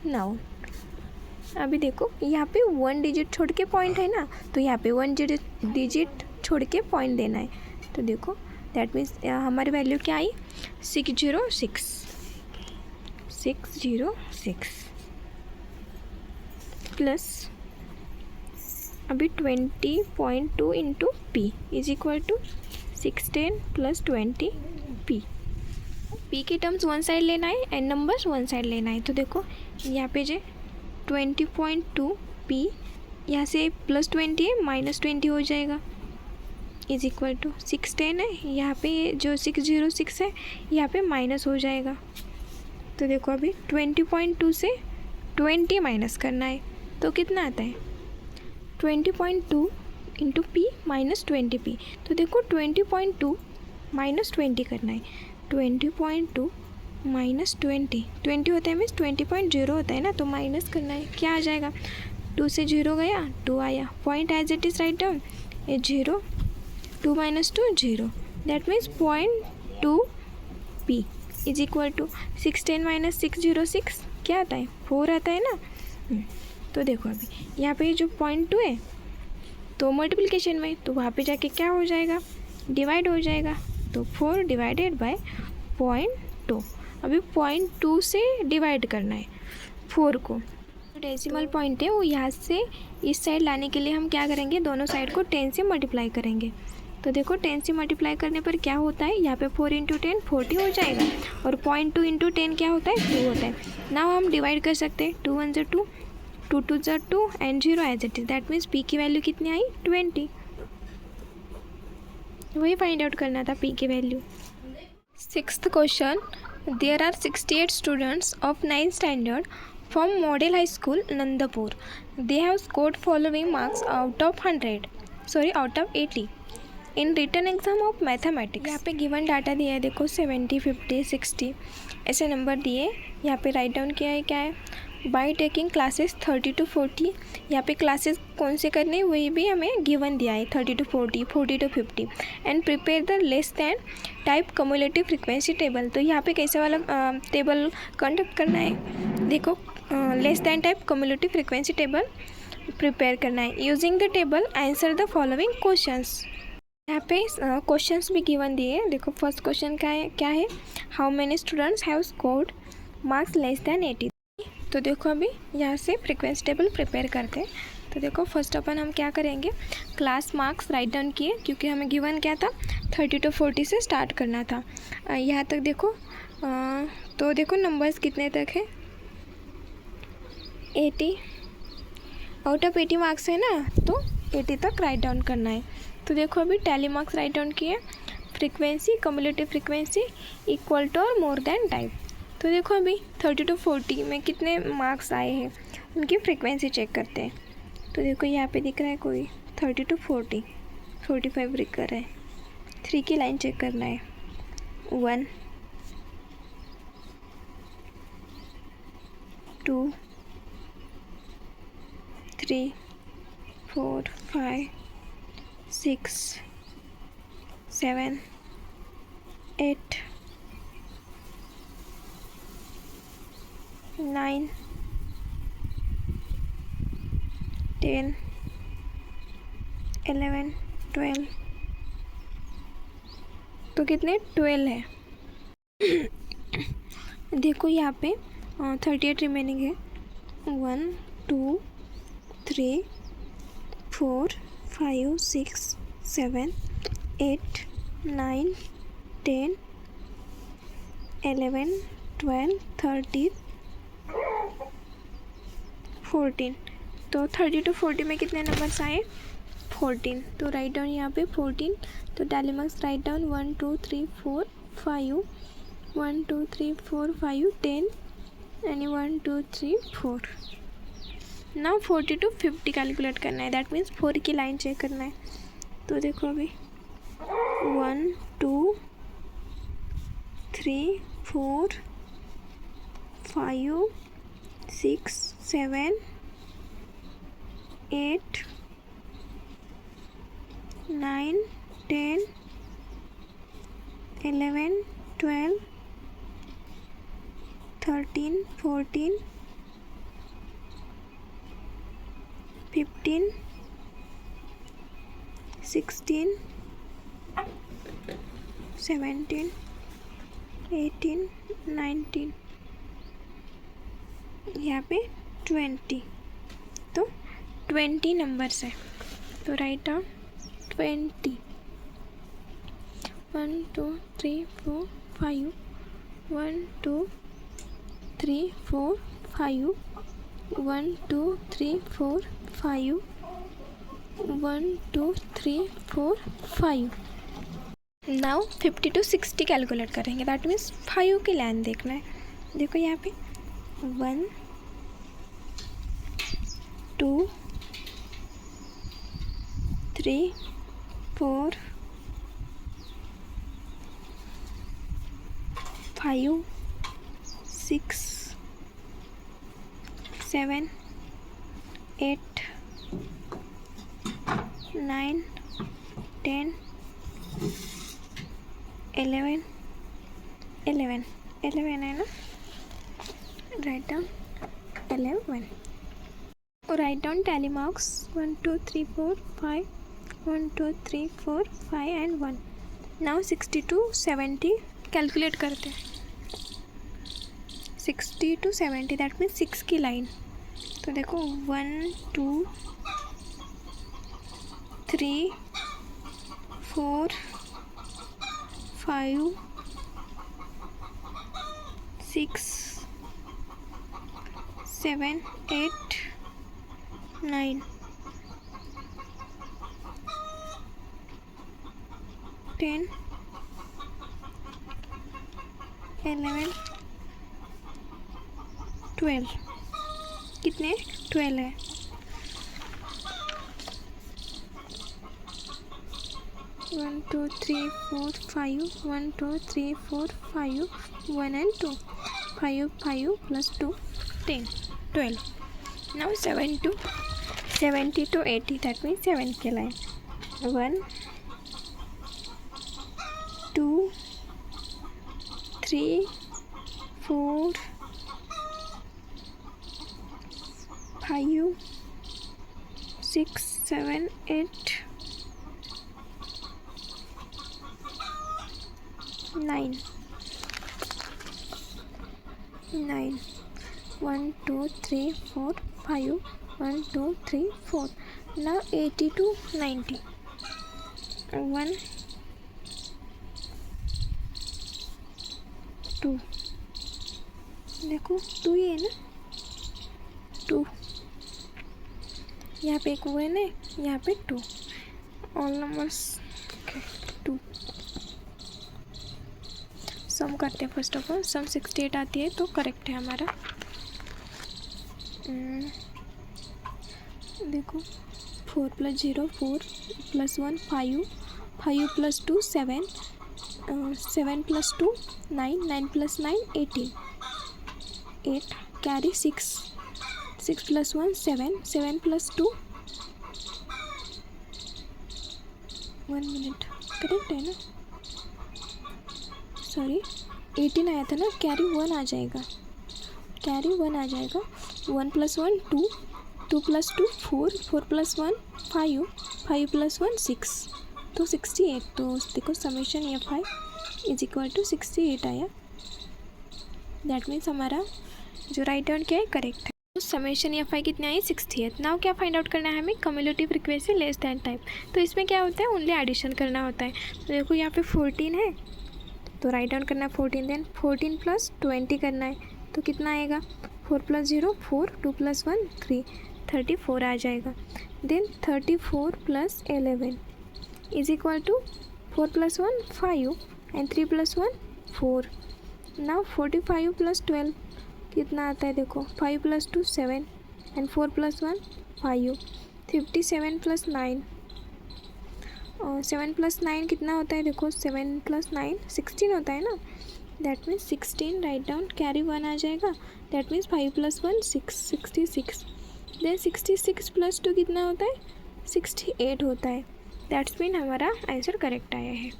नाउ। अभी देखो यहाँ पे 1 डिजिट छोड़ के पॉइंट है ना, तो यहाँ पे 1 डिजिट छोड़ के पॉइंट देना है। तो देखो दैट मीन्स हमारी वैल्यू क्या आई? 606 प्लस अभी 20.2 into P is equal to 610 plus 20 P. P के टर्म्स वन साइड लेना है एंड नंबर्स वन साइड लेना है। तो देखो यहाँ पे जो 20.2 पी, यहाँ से प्लस 20 है माइनस 20 हो जाएगा इज इक्वल टू 610 है, यहाँ पे जो 606 है यहाँ पे माइनस हो जाएगा। तो देखो अभी 20.2 से 20 माइनस करना है, तो कितना आता है? 20.2 इंटू पी माइनस 20 पी। तो देखो 20.2 माइनस 20 करना है। 20.2 माइनस 20 होता है मीन्स 20.0 होता है ना, तो माइनस करना है। क्या आ जाएगा? 2 से 0 गया, 2 आया। Point as it is write down, A 0, 2 minus 2 0, that means 0.2 P is equal to 610 minus 606 क्या आता है? 4 आता है ना। तो देखो अभी यहाँ पे जो 0.2 है तो मल्टीप्लिकेशन में, तो वहाँ पे जाके क्या हो जाएगा? डिवाइड हो जाएगा। तो 4 डिवाइडेड बाय 0.2। अभी 0.2 से डिवाइड करना है 4 को। डेसिमल पॉइंट है वो यहाँ से इस साइड लाने के लिए हम क्या करेंगे? दोनों साइड को 10 से मल्टीप्लाई करेंगे। तो देखो 10 से मल्टीप्लाई करने पर क्या होता है? यहाँ पे 4 इंटू 10 40 हो जाएगा, और 0.2 इंटू 10 क्या होता है? 2 होता है। नाउ हम डिवाइड कर सकते हैं। 2 1 2, 2 2 2 and 0 as it is, that means P की वैल्यू कितनी आई? 20। वही फाइंड आउट करना था पी की value. 6th question, there are 68 students of 9th standard from Model High School, Nandapur. They have scored following marks out of 80 in written exam of mathematics. यहाँ पे given data दिया है, देखो 70 50 60 ऐसे number दिए। यहाँ पे राइट डाउन किया है क्या है? By taking classes 30 to 40। यहाँ पे क्लासेस कौन से करने वही भी हमें गिवन दिया है, 30 to 40, 40 to 50। And prepare the less than type cumulative frequency table. तो यहाँ पे कैसे वाला टेबल कंडक्ट करना है? देखो less than type cumulative frequency table prepare करना है। Using the table answer the following questions. यहाँ पे क्वेश्चंस भी गिवन दिए। देखो फर्स्ट क्वेश्चन क्या है? How many students have scored marks less than 80। तो देखो अभी यहाँ से फ्रिक्वेंसी टेबल प्रिपेयर करते हैं। तो देखो फर्स्ट अपन हम क्या करेंगे? क्लास मार्क्स राइट डाउन किए, क्योंकि हमें गिवन क्या था? 30 to 40 से स्टार्ट करना था। यहाँ तक देखो तो देखो नंबर्स कितने तक है? 80 आउट ऑफ 80 मार्क्स है ना, तो 80 तक राइट डाउन करना है। तो देखो अभी टैली मार्क्स राइट डाउन किए। Frequency cumulative frequency equal to और मोर देन टाइप। तो देखो अभी 30 to 40 में कितने मार्क्स आए हैं, उनकी फ्रीक्वेंसी चेक करते हैं। तो देखो यहाँ पे दिख रहा है कोई 30 to 40, 45 रिकर है। 3 की लाइन चेक करना है। 1 2 3 4 5 6 7 8 9 10 11 12। तो कितने? 12 है। देखो यहाँ पे 38 रिमेनिंग है। 1 2 3 4 5 6 7 8 9 10 11 12 13 14। तो 30 to 40 में कितने नंबर्स आए? 14। तो राइट डाउन यहाँ पे 14। तो tally marks write down 1 2 3 4 5 1 2 3 4 5 10 and 1 2 3 4। Now 40 to 50 calculate करना है, दैट मीन्स 4 की लाइन चेक करना है। तो देखो अभी 1 2 3 4 5 6 7 8 9 10 11 12, 13, 14, 15, 16, 17, 18, 19, यहाँ पे 20, तो 20 नंबर्स है, तो write down 20. 1 2 3 4 5, 1 2 3 4 5, 1 2 3 4 5, 1 2 3 4 5. Now 50 to 60 calculate करेंगे. दैट मीन्स 5 की लाइन देखना है. देखो यहाँ पे 1 2 3 4 5 6 7 8 9 10 11 है ना. Write down 11. Write down tally marks 1 2 3 4 5, 1 2 3 4 5 and 1. Now 60 to 70 calculate करते हैं. 60 to 70 दैट मीन्स 6 की लाइन. तो देखो 1 2 3 4 5 6 7 8 9 10 11 12. कितने? 12 है. One two three four five, 1 2 3 4 5, 1 and 2, 5 plus 2 10, 12. Now 70 to 80, that means 7 की लाइन. 1 2 3 4 5 6 7 8 9. 1 2 3 4 5, 1 2 3 4. Now 80 to 90. 1 2. देखो 2 ही है ना. 2 यहाँ पे एक 1 है, यहाँ पे 2. All numbers 2. सम करते हैं. फर्स्ट ऑफ ऑल सम 68 आती है तो करेक्ट है हमारा. देखो 4 + 0 4 + 1 5, 5 + 2 7, 7 + 2 9, 9 + 9 18, 8 कैरी 6, 6 + 1 7, 7 + 2 1 मिनट करेक्ट है ना. सॉरी 18 आया था ना. कैरी 1 आ जाएगा. 1 + 1 2, 2 + 2 4, 4 + 1 5, 5 + 1 6, तो 68. तो देखो समेशन FI = 68 आया. दैट मीन्स हमारा जो राइट हैंड क्या है करेक्ट है. तो समेशन FI कितने आई 68. नाउ क्या फाइंड आउट करना है हमें. Cumulative frequency less than type. तो इसमें क्या होता है ओनली एडिशन करना होता है. तो देखो यहाँ पे 14 है तो राइट डाउन करना है 14. देन 14 + 20 करना है तो कितना आएगा. 4 + 0 4, 2 + 1 3, 34 आ जाएगा. Then 34 + 11 = 4 + 1 5 and 3 + 1 4. नाउ 45 + 12 कितना आता है देखो. 5 + 2 7 एंड 4 + 1 5. 57 + 9 और 7 + 9 कितना होता है देखो. 7 + 9 16 होता है ना. That means 16. Write down carry 1 आ जाएगा. That means 5 + 1 6, 66. देन 66 + 2 कितना होता है 68 होता है. दैट्स मीन हमारा आंसर करेक्ट आया है.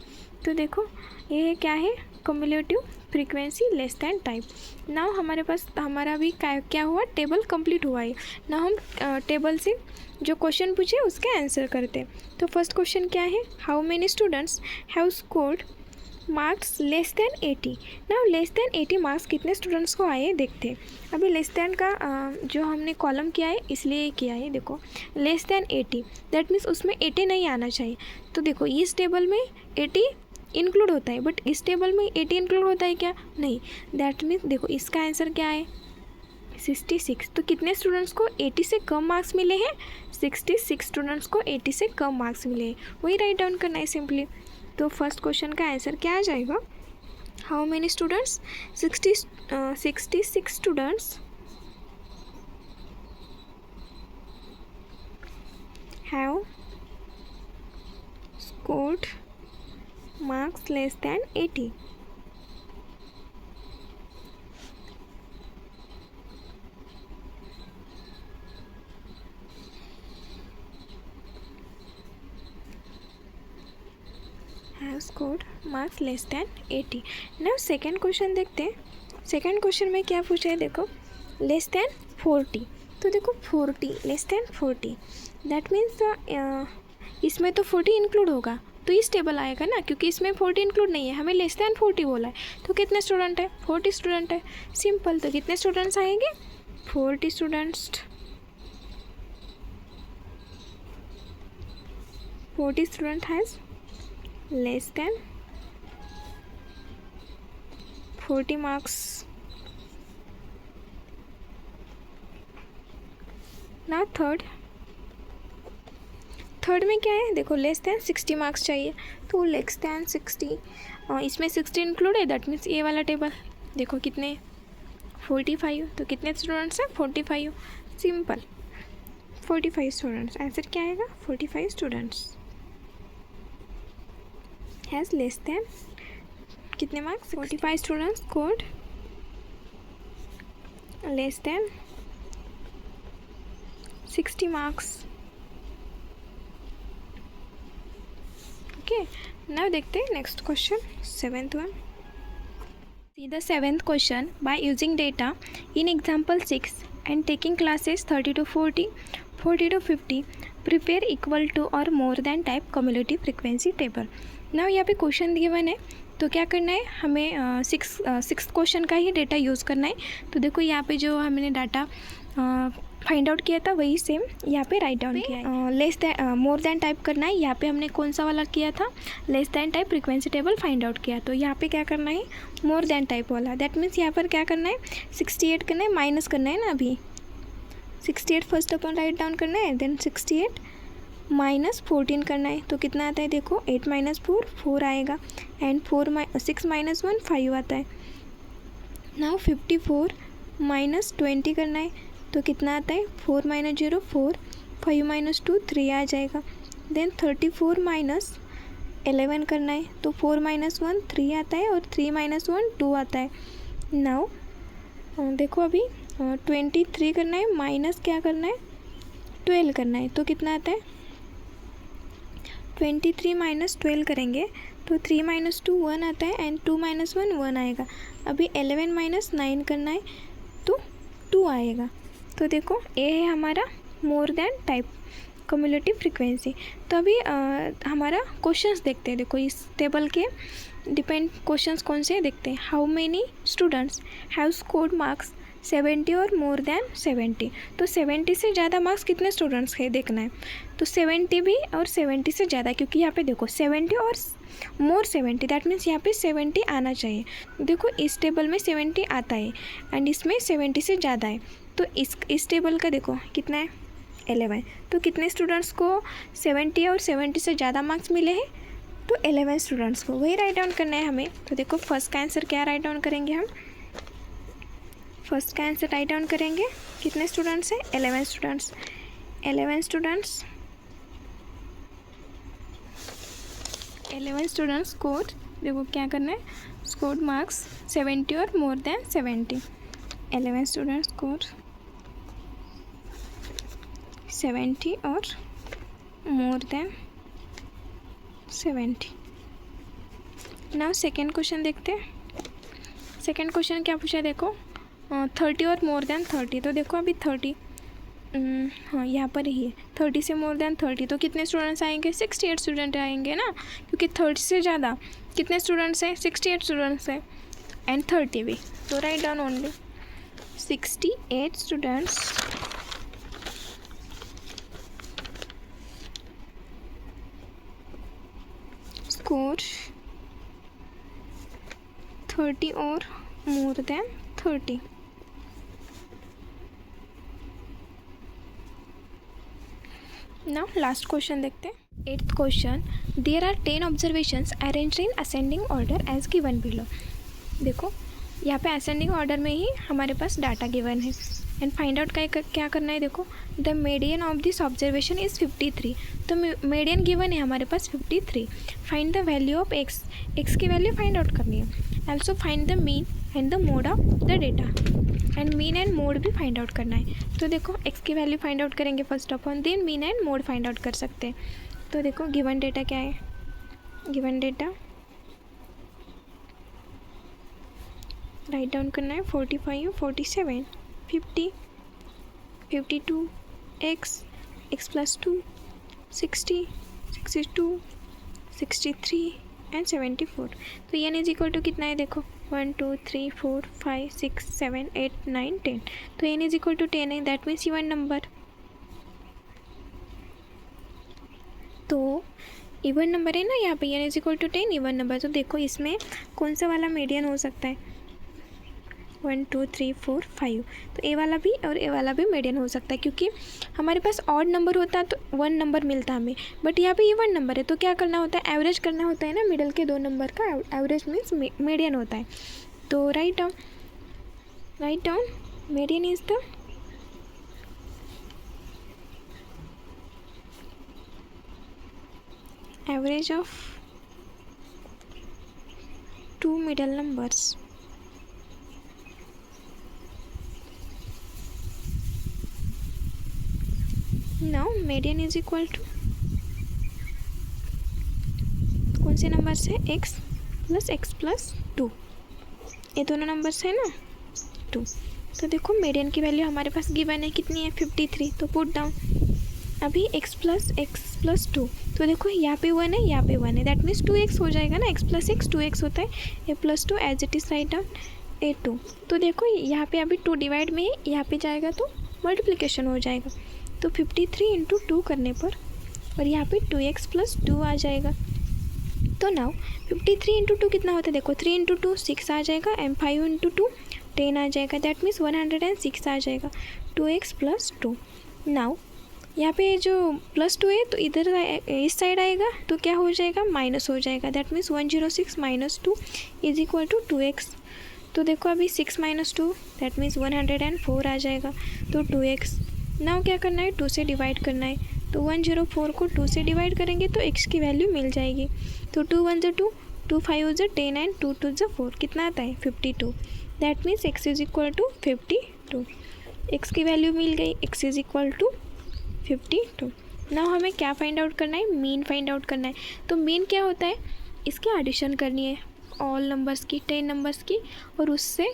तो देखो ये क्या है, cumulative frequency less than type. Now हमारे पास हमारा भी क्या हुआ, टेबल कंप्लीट हुआ है। ना हम टेबल से जो क्वेश्चन पूछे उसके आंसर करते। तो फर्स्ट क्वेश्चन क्या है, how many students have scored marks less than 80। ना लेस दैन 80 मार्क्स कितने स्टूडेंट्स को आए देखते। अभी लेस दैन का जो हमने कॉलम किया है इसलिए किया है, देखो लेस दैन 80 दैट मीन्स उसमें 80 नहीं आना चाहिए। तो देखो इस टेबल में 80 इंक्लूड होता है, बट इस टेबल में 80 इंक्लूड होता है क्या, नहीं। दैट मीन्स देखो इसका आंसर क्या है, 66। तो कितने स्टूडेंट्स को 80 से कम मार्क्स मिले हैं, 66 स्टूडेंट्स को 80 से कम मार्क्स मिले हैं, वही राइट डाउन करना है सिंपली। तो फर्स्ट क्वेश्चन का आंसर क्या आ जाएगा, how many students, 66 students have scored marks less than 80। Have scored marks less than 80। Now second question देखते हैं। सेकेंड क्वेश्चन में क्या पूछा है, देखो लेस दैन 40। तो देखो 40 लेस दैन 40 दैट मीन्स इसमें तो 40 इंक्लूड होगा तो इस टेबल आएगा ना, क्योंकि इसमें 40 इंक्लूड नहीं है, हमें लेस दैन 40 बोला है। तो कितने स्टूडेंट है, 40 स्टूडेंट है, सिंपल। तो कितने स्टूडेंट्स आएंगे, 40 students. 40 student has less than 40 marks। ना थर्ड में क्या है, देखो लेस दैन 60 मार्क्स चाहिए, तो लेस दैन 60 इसमें 60 इंक्लूड है, दैट मीन्स ये वाला टेबल देखो कितने 45। तो कितने स्टूडेंट्स हैं, 45, सिंपल 45 स्टूडेंट्स। आंसर क्या आएगा, 45 स्टूडेंट्स हैज़ लेस दैन कितने marks, 45 students scored less than 60 marks. Okay, now देखते हैं next question, seventh one. See the seventh question, by using data in example 6 and taking classes 30 to 40, 40 to 50, prepare equal to or more than type cumulative frequency table। Now यहाँ पे question given है, तो क्या करना है हमें six question का ही data use करना है। तो देखो यहाँ पे जो हमने डाटा फाइंड आउट किया था वही सेम यहाँ पे राइट डाउन किया है। Less than more than type करना है, यहाँ पे हमने कौन सा वाला किया था, less than type frequency table find out किया। तो यहाँ पे क्या करना है, मोर देन टाइप वाला। दैट मीन्स यहाँ पर क्या करना है, 68 करना है, माइनस करना है ना, अभी 68 फर्स्ट अपन राइट डाउन करना है, देन 68 माइनस 14 करना है। तो कितना आता है, देखो 8 माइनस 4 4 आएगा, एंड 6 माइनस 1 5 आता है। नाउ 54 माइनस 20 करना है, तो कितना आता है, 4 माइनस 0 4, 5 माइनस 2 3 आ जाएगा। देन 34 माइनस 11 करना है, तो 4 माइनस 1 3 आता है, और 3 माइनस 1 2 आता है। नाउ देखो अभी 23 करना है, माइनस क्या करना है, 12 करना है, तो कितना आता है, 23 माइनस 12 करेंगे तो 3 माइनस 2 1 आता है, एंड 2 माइनस 1 1 आएगा। अभी 11 माइनस 9 करना है तो 2 आएगा। तो देखो ये है हमारा more than type cumulative frequency. तो अभी हमारा क्वेश्चंस देखते हैं। देखो इस टेबल के डिपेंड क्वेश्चंस कौन से देखते हैं। How many students have scored marks 70 और मोर देन 70। तो 70 से ज़्यादा मार्क्स कितने स्टूडेंट्स है देखना है। तो 70 भी और 70 से ज़्यादा, क्योंकि यहाँ पे देखो 70 और मोर 70 दैट मीन्स यहाँ पे 70 आना चाहिए। देखो इस टेबल में 70 आता है एंड इसमें 70 से ज़्यादा है। तो इस टेबल का देखो कितना है 11। तो कितने स्टूडेंट्स को 70 और 70 से ज़्यादा मार्क्स मिले हैं, तो 11 स्टूडेंट्स को, वही राइट डाउन करना है हमें। तो देखो फर्स्ट का आंसर क्या राइट डाउन करेंगे हम, फर्स्ट का आंसर राइट डाउन करेंगे, कितने स्टूडेंट्स हैं 11 स्टूडेंट्स। 11 स्टूडेंट्स स्कोर, देखो क्या करना है, स्कोर मार्क्स 70 और मोर देन 70। 11 स्टूडेंट्स स्कोर 70 और more then 70। Now second question देखते हैं। सेकेंड क्वेश्चन क्या पूछा है देखो, 30 और मोर देन 30। तो देखो अभी 30, हाँ यहाँ पर ही है, 30 से मोर देन 30 तो कितने स्टूडेंट्स आएंगे, 68 स्टूडेंट आएंगे ना, क्योंकि 30 से ज़्यादा कितने स्टूडेंट्स हैं, 68 स्टूडेंट्स हैं, एंड 30 भी। तो write down only 68 students score 30 और more than 30। Now last question देखते हैं। 8th question, there are 10 observations arranged in ascending order as given below. देखो यहाँ पे असेंडिंग ऑर्डर में ही हमारे पास डाटा गिवन है, एंड फाइंड आउट क्या करना है। देखो the median of this observation is 53। तो मीडियन गिवन है हमारे पास 53। Find the value of x, X की वैल्यू फाइंड आउट करनी है। Also find the mean and the mode of the data, and mean and mode भी find out करना है। तो देखो एक्स की वैल्यू फाइंड आउट करेंगे first of all, then mean and mode find out कर सकते हैं। तो देखो गिवन डेटा क्या है, गिवन डेटा राइट डाउन करना है 45, 47, 50, 52, x plus 2, 60, 62, 63 एंड 74। तो n इज इक्वल टू कितना है देखो, 1 2 3 4 5 6 7 8 9 10। तो n इज इक्वल टू 10 है, दैट मीन्स इवन नंबर। तो इवन नंबर है ना यहाँ पे, n is equal to 10 even number. तो देखो इसमें कौन सा वाला मीडियन हो सकता है, 1 2 3 4 5। तो ए वाला भी और ए वाला भी मीडियन हो सकता है, क्योंकि हमारे पास ऑड नंबर होता तो 1 नंबर मिलता हमें, बट यहाँ पे इवन नंबर है। तो क्या करना होता है, एवरेज करना होता है ना, मिडल के 2 नंबर का एवरेज मीन्स मीडियन होता है। तो write down median is the average of 2 middle numbers. Now median is equal to कौन से नंबर्स है, x प्लस 2, ये दोनों नंबर्स है ना 2। तो देखो मीडियन की वैल्यू हमारे पास गिवन है कितनी है, 53। तो पुट डाउन अभी x प्लस 2। तो देखो यहाँ पे 1 है, यहाँ पे 1 है, दैट मीन्स 2x हो जाएगा ना, x प्लस 2 x होता है, a plus 2 as it is write down a 2। तो देखो यहाँ पे अभी 2 डिवाइड में है, यहाँ पे जाएगा तो मल्टीप्लिकेशन हो जाएगा। तो 53 इंटू 2 करने पर और यहाँ पे 2x प्लस 2 आ जाएगा। तो नाउ 53 इंटू 2 कितना होता है देखो, 3 इंटू 2 6 आ जाएगा, एंड 5 इंटू 2 10 आ जाएगा, दैट मीन्स 106 आ जाएगा, 2x प्लस 2। नाउ यहाँ पे जो प्लस 2 है तो इधर इस साइड आएगा तो क्या हो जाएगा, माइनस हो जाएगा, that means 106 minus 2 is equal to 2x। तो देखो अभी 6 माइनस 2 दैट मीन्स 104 आ जाएगा, तो 2x। नाउ क्या करना है, 2 से डिवाइड करना है। तो 104 को 2 से डिवाइड करेंगे तो x की वैल्यू मिल जाएगी। तो 2 1 ज़ा 2, 2 5 ज़ा 10 एंड 2 2 ज़ा 4 कितना आता है, 52। That means x is equal to 52। x की वैल्यू मिल गई, x is equal to 52। Now हमें क्या फाइंड आउट करना है, मीन फाइंड आउट करना है। तो मीन क्या होता है, इसकी एडिशन करनी है ऑल नंबर्स की, 10 नंबर्स की, और उसे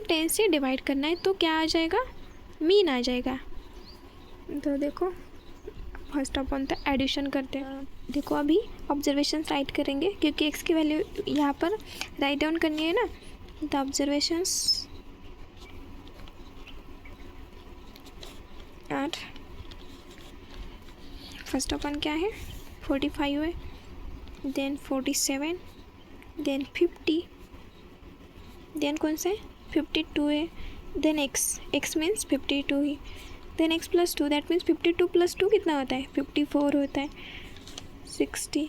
10 से डिवाइड करना है। तो क्या आ जाएगा, मीन आ जाएगा। तो देखो फर्स्ट ऑफ ऑल तो एडिशन करते हैं। देखो अभी ऑब्जर्वेशन राइट करेंगे, क्योंकि एक्स की वैल्यू यहाँ पर राइट डाउन करनी है ना। The observations are, first of all क्या है, 45 है, देन 47, देन 50, देन कौन सा है 52 है, देन x मीन्स 52 ही, then x plus 2 that means 52 plus 2 कितना होता है, 54 होता है, 60,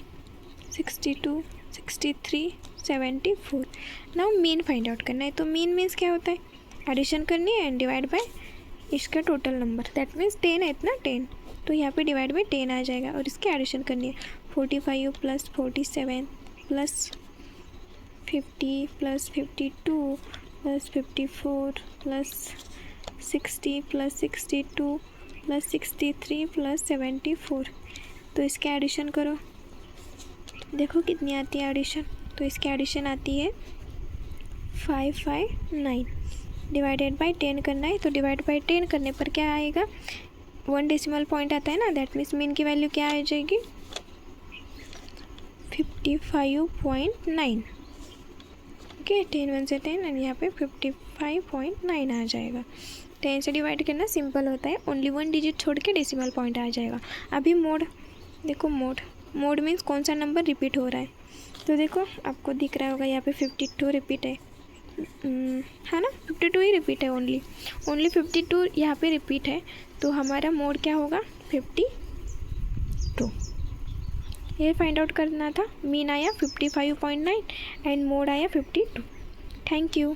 62, 63, 74। नाउ मीन फाइंड आउट करना है। तो मीन मीन्स क्या होता है, एडिशन करनी है एंड डिवाइड बाय इसका टोटल नंबर, दैट मीन्स 10 है इतना 10, तो यहाँ पे डिवाइड बाय 10 आ जाएगा और इसकी एडिशन करनी है। 45 plus 47 plus 50 plus 52 plus 54 plus 60 plus 62 plus 63 plus 74। तो इसके एडिशन करो, देखो कितनी आती है एडिशन। तो इसकी एडिशन आती है 559 डिवाइडेड बाय 10 करना है, तो डिवाइड बाय 10 करने पर क्या आएगा, 1 डेसिमल पॉइंट आता है ना, दैट मीन्स मीन की वैल्यू क्या आ जाएगी 55.9। ओके 10 1 से 10 एंड यहाँ पे 55.9 आ जाएगा। 10 से डिवाइड करना सिंपल होता है, ओनली 1 डिजिट छोड़ के डेसिमल पॉइंट आ जाएगा। अभी मोड देखो, मोड मीन्स कौन सा नंबर रिपीट हो रहा है, तो देखो आपको दिख रहा होगा यहाँ पे 52 रिपीट है ना, 52 ही रिपीट है, ओनली 52 यहाँ पे रिपीट है, तो हमारा मोड क्या होगा 52। ये फाइंड आउट करना था। मीन आया 55.9 एंड मोड आया 52। Thank you.